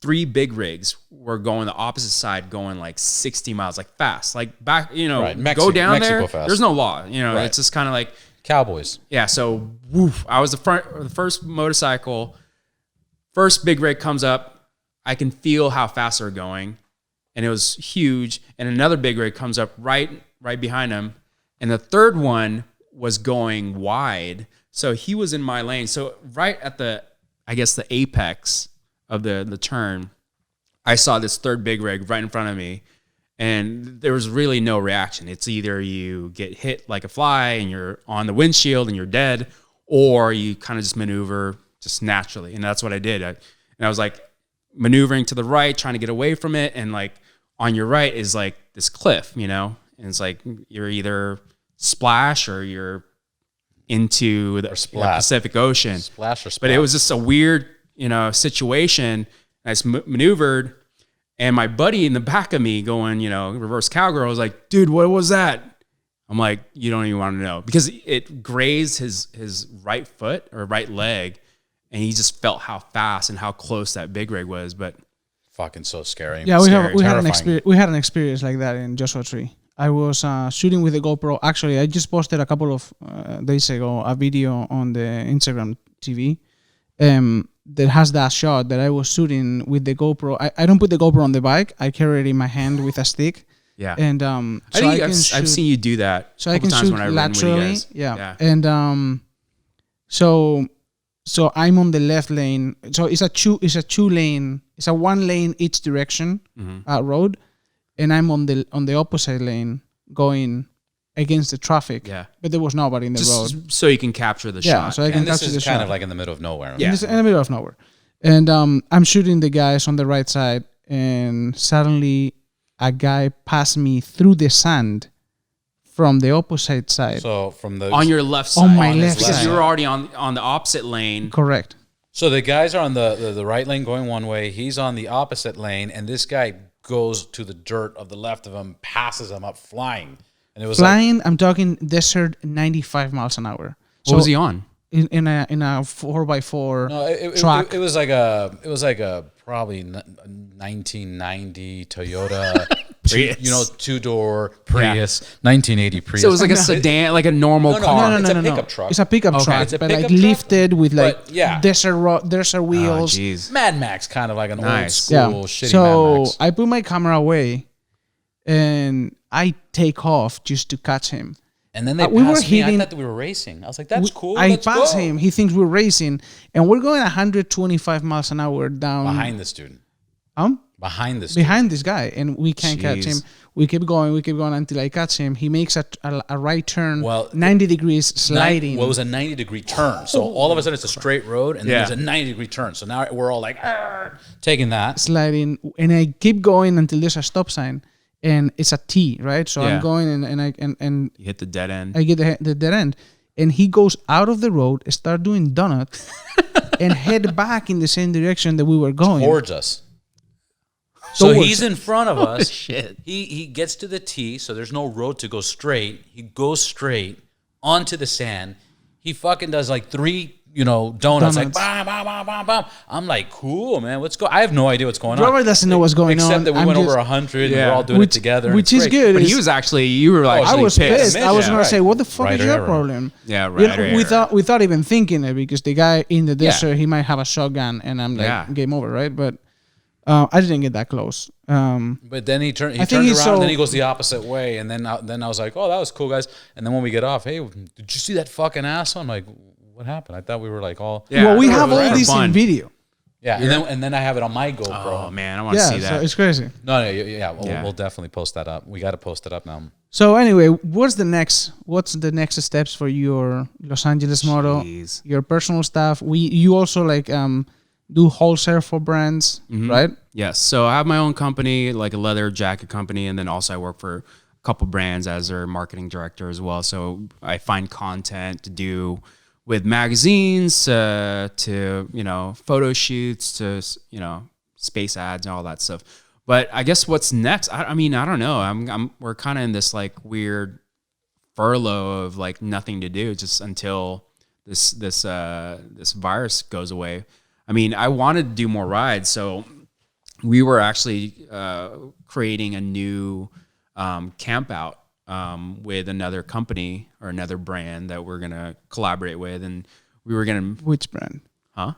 3 big rigs were going the opposite side, going like 60 miles, like fast, like back, you know, Right. go down Mexico there. fast. There's no law, you know, Right. it's just kind of like, Cowboys. yeah. So woof, I was the first motorcycle, first big rig comes up. I can feel how fast they're going, and it was huge. And another big rig comes up right behind him. And the third one was going wide. So he was in my lane. So right at the apex of the turn, I saw this third big rig right in front of me, and there was really no reaction. It's either you get hit like a fly and you're on the windshield and you're dead, or you kind of just maneuver just naturally. And that's what I did. I was like maneuvering to the right, trying to get away from it. And like on your right is like this cliff, you know, and it's like you're either splash or you're into the Pacific Ocean. Splash or splash. But it was just a weird, you know, situation. I just maneuvered, and my buddy in the back of me going, you know, reverse cowgirl was like, dude, what was that? I'm like, you don't even want to know, because it grazed his right foot or right leg, and he just felt how fast and how close that big rig was. But fucking so scary. Yeah, we had an Terrifying. experience. We had an experience like that in Joshua Tree. I was shooting with a GoPro. Actually, I just posted a couple of days ago a video on the Instagram TV that has that shot that I was shooting with the GoPro. I don't put the GoPro on the bike. I carry it in my hand with a stick. yeah, And so I've seen you do that. So I can times shoot when I've ridden with you laterally. guys. Yeah. And so I'm on the left lane. So it's a two lane. It's a 1 lane each direction road, and I'm on the opposite lane going against the traffic. Yeah. But there was nobody in the Just road. so you can capture the Yeah. shot. So I can And this capture the is kind shot. of like in the middle of nowhere. Yeah. In the middle of nowhere. And I'm shooting the guys on the right side, and suddenly a guy passed me through the sand from the opposite side. So from the on your left side. On my his left because side. you were already on the opposite lane. Correct. So the guys are on the right lane going one way. He's on the opposite lane, and this guy goes to the dirt of the left of him, passes him up flying, and it was Flying, I'm talking desert 95 miles an hour. What was he on? In a 4x4 truck. It was like a probably 1990 Toyota, Prius. 2-door Prius, 1980 Prius. So it was like a sedan, like a normal No, no, car. It's a pickup truck. It's a pickup Okay. truck, It's a but pickup like truck, lifted with like but, yeah. desert wheels. jeez. Mad Max, kind of like an old Nice. school shitty So Mad Max. I put my camera away, and I take off just to catch him. And then they we were passed me. I hitting- thought that we were racing. I was like, "That's cool." I let's pass go. him. He thinks we're racing, and we're going 125 miles an hour down behind the student. Behind this. behind this guy, and we can't catch Jeez. him. We keep going until I catch him. He makes a right turn, Well, 90 degrees sliding. Well, it was a 90-degree turn. So all of a sudden, it's a straight road, and Yeah. then there's a 90-degree turn. So now we're all like, taking that. sliding, and I keep going until there's a stop sign, and it's a T, right? So Yeah. I'm going, and You hit the dead end. I get the dead end, and he goes out of the road, start doing donut, and head back in the same direction that we were going. Towards us. So Towards he's in front of us. shit. He gets to the T, so there's no road to go straight. He goes straight, onto the sand. He fucking does like 3, donuts. Like, bam, bam, bam, bam, bam. I'm like, cool, man. Let's go. I have no idea what's going on. Robert doesn't know what's going on. Except that we went over 100 and we're all doing it together. Which is good. But he was actually, you were like, I was pissed. I was going to Right. say, what the fuck is your error. problem? Yeah, right. Without even thinking it, because the guy in the desert, he might have a shotgun, and I'm like, Yeah. game over, right? But I didn't get that close. But then he turned around and then he goes the opposite way. And then I was like, oh, that was cool, guys. And then when we get off, hey, did you see that fucking asshole? I'm like, what happened? I thought we were like all... Yeah, well, we it have was all for this fun. in video. Yeah, and then I have it on my GoPro. Oh, man, I want to see So that. it's crazy. No, we'll definitely post that up. We got to post it up now. So anyway, what's the next steps for your Los Angeles Motaur, Jeez. your personal stuff? You also like do wholesale for brands, right? Yes. So I have my own company, like a leather jacket company, and then also I work for a couple brands as their marketing director as well. So I find content to do with magazines, to photo shoots, to space ads and all that stuff. But I guess what's next? I don't know. We're kind of in this like weird furlough of like nothing to do just until this virus goes away. I mean, I wanted to do more rides, so we were actually creating a new camp out with another company or another brand that we're gonna collaborate with, and we were gonna. Which brand? Huh?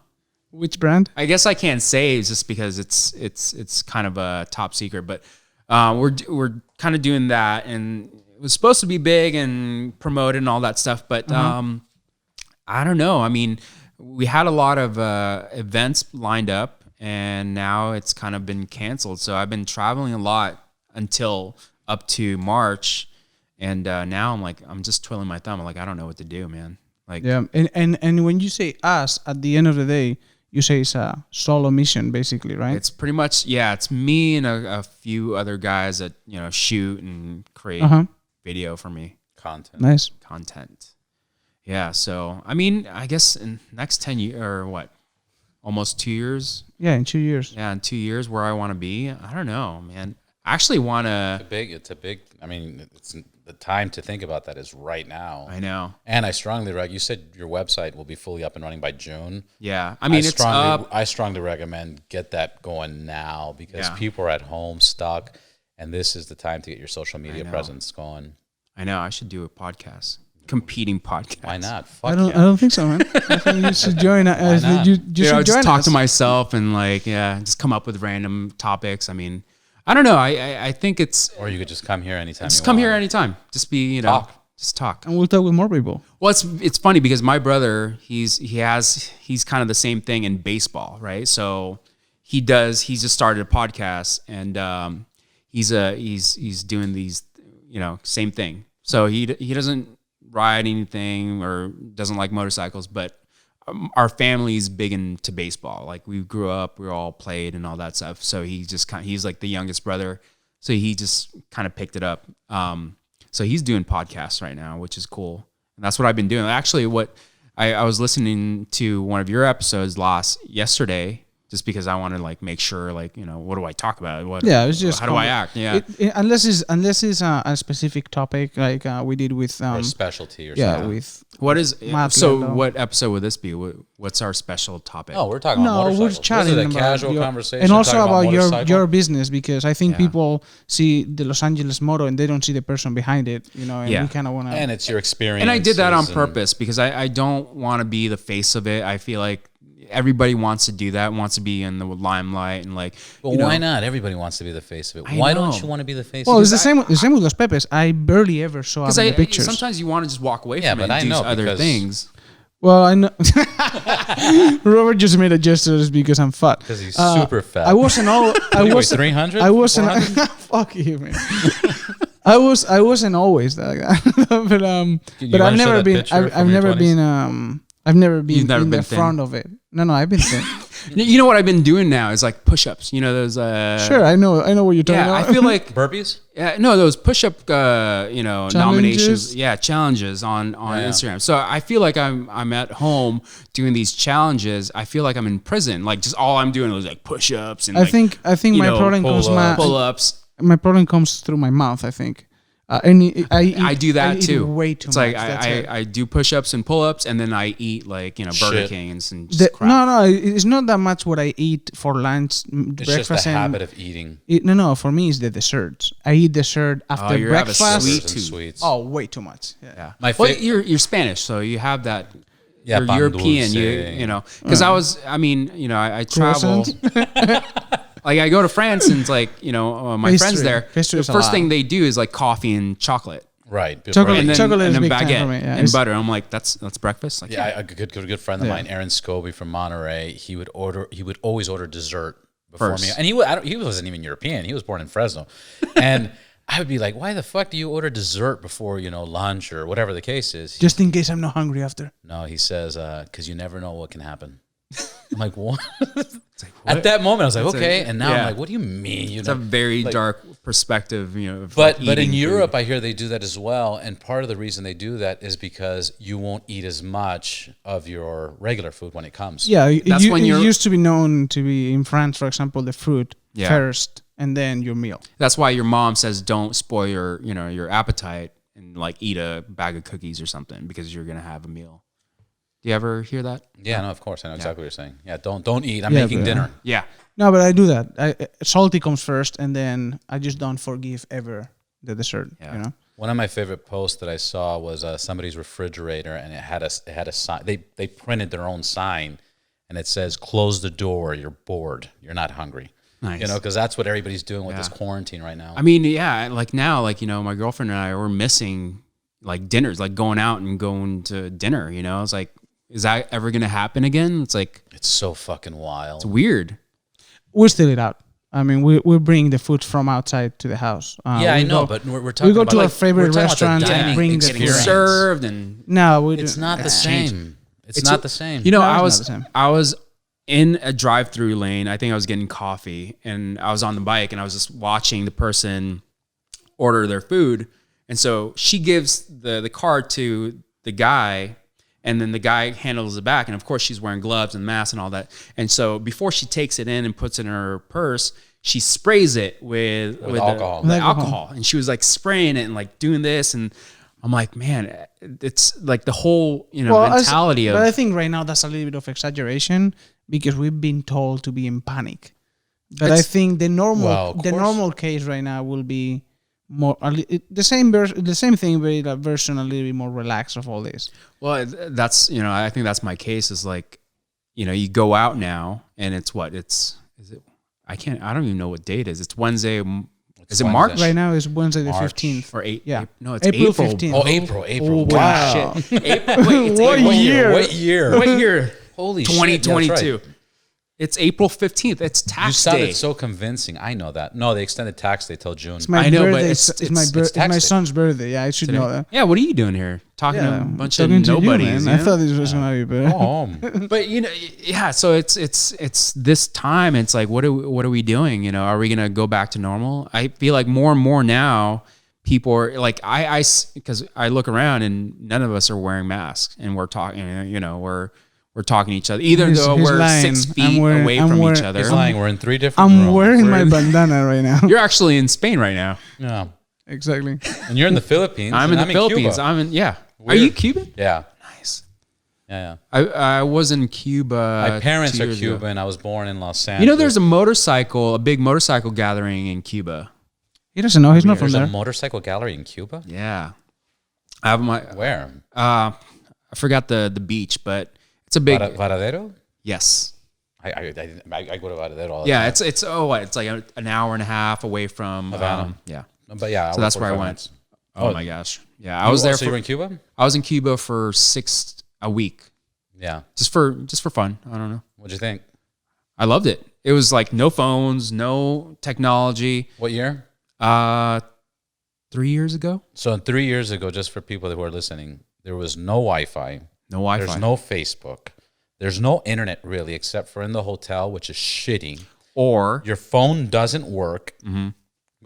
Which brand? I guess I can't say just because it's kind of a top secret, but we're kind of doing that, and it was supposed to be big and promoted and all that stuff, but I don't know. I mean, we had a lot of events lined up, and now it's kind of been canceled. So I've been traveling a lot until up to March, and now I'm just twiddling my thumb. I'm like, I don't know what to do, man. Like, Yeah, and when you say us, at the end of the day, you say it's a solo mission, basically, right? it's pretty much, it's me and a few other guys that shoot and create video for me. Nice. Content. Yeah, so I mean, I guess in next 10 years or what, almost 2 years. Yeah, in 2 years. Yeah, in 2 years, where I want to be, I don't know, man. I actually want to. It's a big. I mean, it's the time to think about that is right now. I know. And I strongly recommend. You said your website will be fully up and running by June. Yeah, I mean, it's up. I strongly recommend get that going now because people are at home stuck, and this is the time to get your social media presence going. I know. I should do a podcast. Competing podcast. Why not? I don't think so, man. I think you should join us. not? You should join just talk us. to myself and just come up with random topics. I mean, I don't know. I think it's Or you could just come here anytime. just come here anytime. Just be Talk. just talk. And we'll talk with more people. Well, it's funny because my brother he's kind of the same thing in baseball, right? So he's just started a podcast, and he's doing these same thing. So he doesn't ride anything or doesn't like motorcycles, but our family's big into baseball. Like we grew up, we all played and all that stuff. So he's like the youngest brother. So he just kind of picked it up. So he's doing podcasts right now, which is cool. And that's what I've been doing. Actually, what I was listening to one of your episodes yesterday, just because I want to make sure, what do I talk about? It's just how do I act? Yeah. Unless it's a specific topic like we did with or a specialty or yeah something. with What is Matt so? Lando. What episode would this be? What's our special topic? Oh, we're talking about no, we're motorcycles. chatting This is a about casual your, conversation. and also talking about motorcycle. your business, because I think Yeah. people see the Los Angeles Motaur and they don't see the person behind it, and Yeah. we kind of want to. And it's your experience. And I did that on purpose because I don't want to be the face of it. I feel like everybody wants to do that, wants to be in the limelight and But why not? Everybody wants to be the face of it. I Why know. don't you want to be the face Well, of it's it? the same with Los Pepes. I barely ever saw up in the pictures. sometimes you want to just walk away Yeah, from it but and I do know other because- things. Well, I know. Robert just made a gesture just because I'm fat. Because he's super fat. I wasn't all. I Anyway, wasn't. 300? I wasn't. 400? Fuck you, man. I wasn't always that guy, but You but wanna I've show never that been. picture I've from your never 20s? been. I've never been You've never in been the thin? front of it. No, I've been thin. You know what I've been doing now is push-ups. Those. Sure, I know what you're talking Yeah, about. I feel like Burpees? those push-up nominations, challenges on Yeah. Instagram. So I feel like I'm at home doing these challenges. I feel like I'm in prison. Just all I'm doing is push-ups and I think my problem comes pull-ups. pull-ups. my problem comes through my mouth. I think I do that I eat too. Way too it's much. like That's it. I do push-ups and pull-ups, and then I eat like Burger Shit. Kings and just crap. No, it's not that much what I eat for lunch, It's breakfast, just the and habit of eating. no. For me, it's the desserts. I eat dessert after you have a breakfast. sweet Sugars and tooth. sweets. Oh, way too much. Yeah. My Well, fa- you're Spanish, so you have that. Yeah, You're pan European, dulce. you know. Because I travel. Croissant. Like I go to France and it's like my friends Pastry. there. Pastry The is a first lot. thing they do is like coffee and chocolate, Right. Chocolate- right. and then, Chocolate and is then big time baguette for me, yeah. and It's- butter. I'm like, that's breakfast. Like, Yeah, a good friend of Yeah. mine, Aaron Scobie from Monterey. He would always order dessert before First. me, and he wasn't even European. He was born in Fresno, and I would be like, why the fuck do you order dessert before lunch or whatever the case is? Just in case I'm not hungry after. No, he says, because you never know what can happen. I'm like, what? At that moment, I was like, okay, and now yeah. I'm like, what do you mean? it's a very dark perspective, of But like in eating Europe, food. I hear they do that as well, and part of the reason they do that is because you won't eat as much of your regular food when it comes. Yeah, That's when it you're- used to be known to be in France, for example, the fruit Yeah. first and then your meal. That's why your mom says don't spoil your appetite and like eat a bag of cookies or something because you're gonna have a meal. Do you ever hear that? Yeah, no, of course, I know exactly what you're saying. Yeah, don't eat. I'm Yeah, making but, dinner. Yeah. No, but I do that. Salty comes first, and then I just don't forgive ever the dessert. Yeah. One of my favorite posts that I saw was somebody's refrigerator, and it had a sign. They printed their own sign, and it says, "Close the door. You're bored. You're not hungry." Nice. Because that's what everybody's doing with Yeah. this quarantine right now. I mean, yeah, like now, like, my girlfriend and I were missing like dinners, like going out and going to dinner, It's like, is that ever going to happen again? It's like, It's so fucking wild. it's weird. We still eat out. I mean, we bring the food from outside to the house. Yeah, I we know, go- but we're talking we go about to our like, favorite we're talking about the restaurant and dining bring the Getting experience. served and No, we It's do- not the same. It's not the same. You know, No, I it's not the same. was in a drive-through lane. I think I was getting coffee, and I was on the bike, and I was just watching the person order their food. And so she gives the card to the guy, and then the guy handles it back. And of course, she's wearing gloves and masks and all that. And so before she takes it in and puts it in her purse, she sprays it with alcohol. The With alcohol. alcohol. And she was like spraying it and like doing this, and I'm like, man, it's like the whole mentality of. But I think right now that's a little bit of exaggeration because we've been told to be in panic. But I It's- think the Well, of course. normal case right now will be more the same thing, but a version a little bit more relaxed of all this. Well, that's I think that's my case. Is like, you go out now, and it's what is it? I don't even know what date it is. It's Wednesday. Is it March Wednesday. Right now is Wednesday the March. 15th. or eight? Yeah. no, it's April April. 15th. Oh, April. wow. Shit. April, wait, it's What April. year? What year? What year? Holy shit. Yeah, that's 2022. right. It's April 15th. It's You tax sounded day. so convincing. I know that. No, they extended tax day till June. It's my I know, but birthday. it's It's tax my day. son's birthday. Yeah, I should know that. Yeah, what are you doing here? Talking to Yeah, a bunch of talking to you, nobodies. man. I thought this was gonna be better. Oh, But yeah. So it's this time. It's like, what are we doing? Are we gonna go back to normal? I feel like more and more now, people are like, because I look around and none of us are wearing masks, and we're talking. We're talking to each other. Either He's though we're lying. 6 feet away I'm from each wearing- other. he's lying. We're in 3 different I'm rooms. wearing We're my in- bandana right now. You're actually in Spain right now. Yeah. Exactly. And you're in the Philippines. I'm in and the Philippines. Cuba. I'm in. Yeah. Are Weird. you Cuban? Yeah. Nice. Yeah. I was in Cuba. My parents 2 are years ago. Cuban. I was born in Los Angeles. There's a big motorcycle gathering in Cuba. He doesn't know. He's not from There's a there. motorcycle gallery in Cuba. Yeah. I have my. Where? I forgot the beach, but it's a big. Varadero. Yes. I go to Varadero all the Yeah. time. It's like an hour and a half away from. Havana. Yeah. But yeah. So that's where I 45 went. minutes. Oh my gosh. Yeah. I was there So you were for. in Cuba? I was in Cuba for a week, Yeah. just for fun. I don't know. What'd you think? I loved it. It was like no phones, no technology. What year? 3 years ago. So 3 years ago, just for people who are listening, there was no Wi-Fi. No Wi-Fi. There's no Facebook. There's no internet really, except for in the hotel, which is shitty. Or Your phone doesn't work.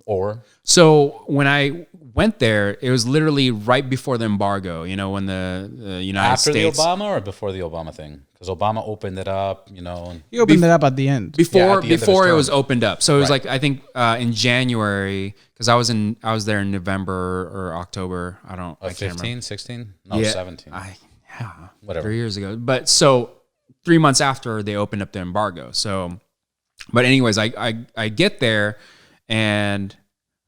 Or So when I went there, it was literally right before the embargo. You know, when the United after States the Obama or before the Obama thing? Because Obama opened it up, you know. And He opened it up at the end. before at the end of his before it term. was opened up. So it was Right. like I think in January, because I was there in November or October. I can't remember. 15, 16? No, Yeah, 17. Whatever. 3 years ago. But so 3 months after they opened up the embargo. So, but anyways, I get there, and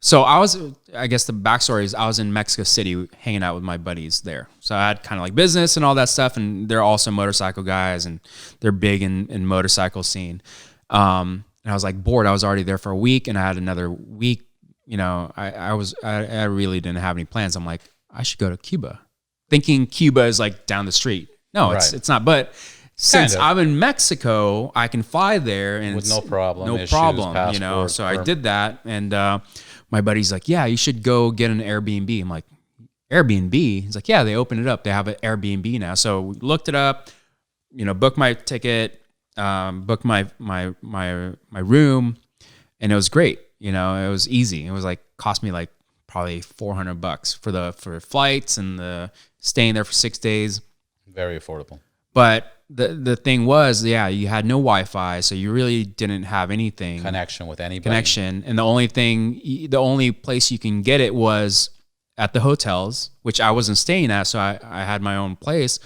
so I guess the backstory is I was in Mexico City hanging out with my buddies there. So I had kind of like business and all that stuff, and they're also motorcycle guys, and they're big in motorcycle scene. And I was like bored. I was already there for a week, and I had another week. You know, I really didn't have any plans. I'm like, I should go to Cuba, thinking Cuba is like down the street. No, Right. it's not. But since Kind of. I'm in Mexico, I can fly there and With it's no problem, no issues, problem. You know, passport, so I perm- did that, and my buddy's like, yeah, you should go get an Airbnb. I'm like, Airbnb? He's like, yeah, they opened it up. They have an Airbnb now. So we looked it up, you know, booked my ticket, booked my room, and it was great. You know, it was easy. It was like cost me like probably $400 for flights and the staying there for 6 days. Very affordable. But the thing was, yeah, you had no Wi-Fi, so you really didn't have anything Connection with anybody. connection, and the only place you can get it was at the hotels, which I wasn't staying at, so I had my own place,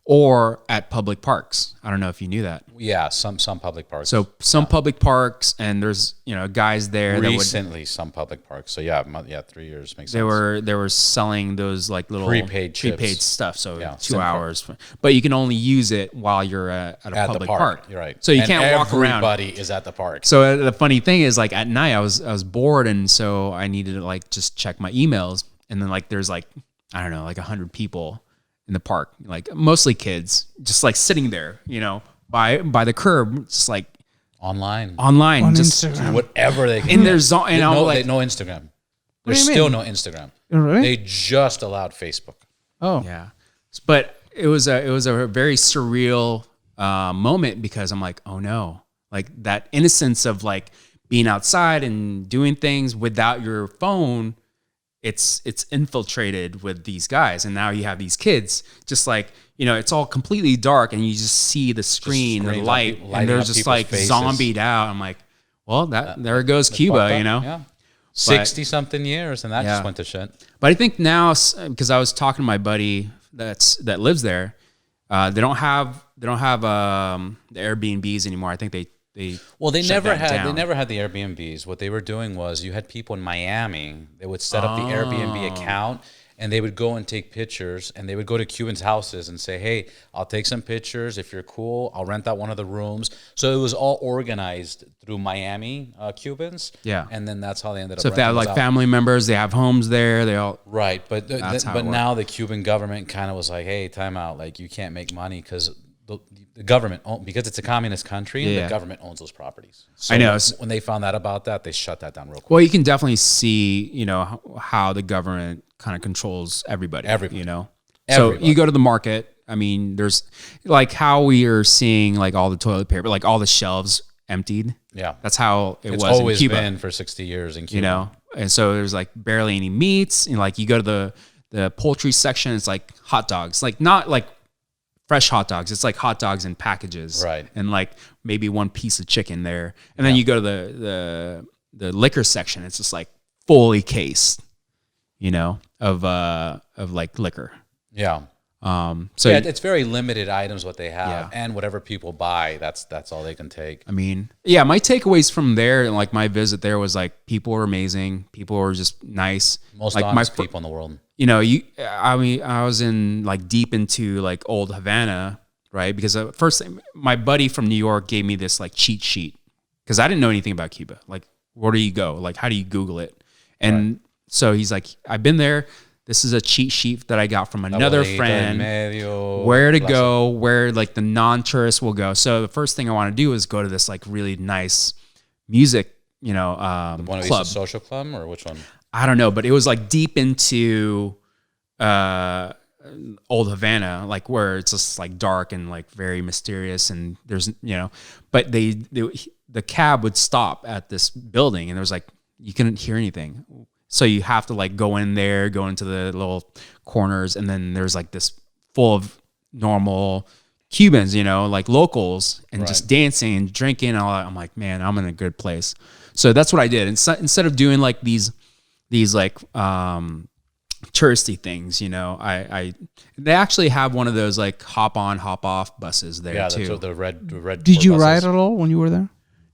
or at public parks. I don't know if you knew that. Yeah, some public parks. So some public parks, and there's guys there recently some public parks. So yeah, 3 years makes they sense. were selling those like little Prepaid chips. stuff. So Yeah, 2 SIM card. hours, but you can only use it while you're at a At public the park. You're right. So you And can't walk around. Everybody is at the park. So the funny thing is, like at night, I was bored, and so I needed to like just check my emails, and then like there's like I don't know, like 100 people in the park, like mostly kids, just like sitting there, by the curb, just like Online. On just Instagram. Whatever they can. in their zone. And I'm no, like, no Instagram. What do There's you still mean? no Instagram. Oh, really? They just allowed Facebook. Oh, yeah, but it was a very surreal moment because I'm like, oh no, like that innocence of like being outside and doing things without your phone. It's infiltrated with these guys, and now you have these kids. Just like it's all completely dark, and you just see the screen, the screens light, lighting and they're up just people's like faces. zombied out. I'm like, well, there goes Fucked Cuba, up. you know. Yeah. 60 something years, and that Yeah. just went to shit. But I think now, because I was talking to my buddy that lives there, they don't have the Airbnbs anymore. I think they Well, they shut never that had down. they never had the Airbnbs. What they were doing was you had people in Miami. They would set up the Airbnb account, and they would go and take pictures, and they would go to Cubans' houses and say, "Hey, I'll take some pictures. If you're cool, I'll rent out one of the rooms." So it was all organized through Miami Cubans. Yeah. and then that's how they ended up. So if they have renting like those out. family members, they have homes there. They all Right, but That's how it but worked. now the Cuban government kind of was like, "Hey, time out! Like you can't make money because the government because it's a communist country, and Yeah. the government owns those properties." So I know. when they found out about that, they shut that down real quick. well, you can definitely see how the government kind of controls everybody. Everybody. So Everybody. you go to the market. I mean, there's like how we are seeing like all the toilet paper, like all the shelves emptied. Yeah, That's how it it's was in always Cuba. been for 60 years in Cuba. And so there's like barely any meats. And like you go to the poultry section, it's like hot dogs, like not like fresh hot dogs. It's like hot dogs in packages, Right. And like maybe one piece of chicken there. And then you go to the liquor section. It's just like fully cased, of like liquor. Yeah. So Yeah, it's very limited items what they have, Yeah. and whatever people buy, that's all they can take. I mean, yeah, my takeaways from there and like my visit there was like people were amazing. People were just nice. Most like honest people in the world. I was in like deep into like old Havana, right? Because first my buddy from New York gave me this like cheat sheet because I didn't know anything about Cuba. Like, where do you go? Like, how do you Google it? And so he's like, I've been there. This is a cheat sheet that I got from another Abuelita friend. en medio, Where to Plaza. go, where like the non-tourists will go. So the first thing I want to do is go to this like really nice music, One of these club. is social club, or which one? I don't know, but it was like deep into old Havana, like where it's just like dark and like very mysterious, and there's but the cab would stop at this building, and there was like you couldn't hear anything. So you have to like go in there, go into the little corners, and then there's like this full of normal Cubans, you know, like locals, and just dancing and drinking and all that. I'm like, man, I'm in a good place. So that's what I did. Instead of doing like these like touristy things, you know, they actually have one of those like hop on, hop off buses there too. Yeah, the red. Did you buses. ride at all when you were there?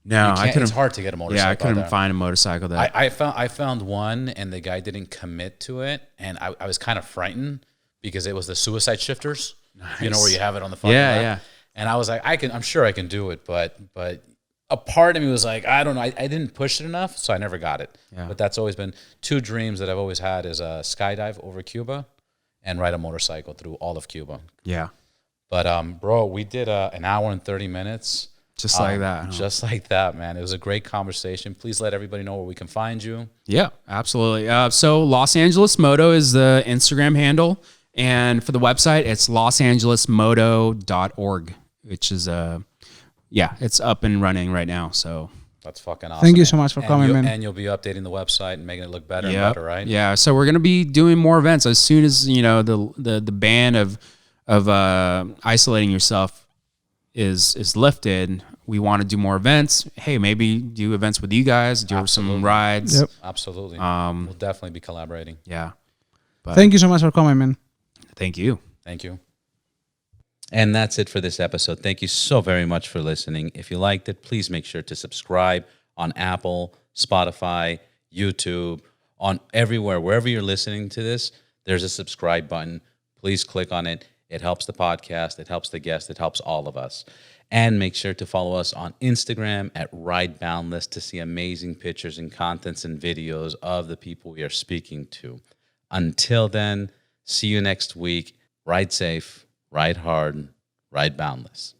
No, I couldn't. It's hard to get a motorcycle. Yeah, I couldn't there. find a motorcycle there. I found one, and the guy didn't commit to it, and I was kind of frightened because it was the suicide shifters. Nice. You know, where you have it on the front. Yeah. And I was like, I'm sure I can do it, but a part of me was like, I don't know, I didn't push it enough, so I never got it. Yeah. But that's always been two dreams that I've always had: is a skydive over Cuba, and ride a motorcycle through all of Cuba. Yeah. But bro, we did an hour and 30 minutes. Just like that. Huh? Just like that, man. It was a great conversation. Please let everybody know where we can find you. Yeah, absolutely. So Los Angeles Moto is the Instagram handle. And for the website, it's losangelesmoto.org, which is, it's up and running right now. So that's fucking awesome. Thank you so much for coming, man. And you'll be updating the website and making it look better and better, right? Yeah. So we're going to be doing more events as soon as, you know, the ban of isolating yourself is lifted. We want to do more events. Hey, maybe do events with you guys, do some rides. Yep. Absolutely. We'll definitely be collaborating. Yeah. But thank you so much for coming, man. Thank you. Thank you. And that's it for this episode. Thank you so very much for listening. If you liked it, please make sure to subscribe on Apple, Spotify, YouTube, on everywhere, wherever you're listening to this, there's a subscribe button. Please click on it. It helps the podcast. It helps the guest. It helps all of us. And make sure to follow us on Instagram at Ride Boundless to see amazing pictures and contents and videos of the people we are speaking to. Until then, see you next week. Ride safe, ride hard, ride boundless.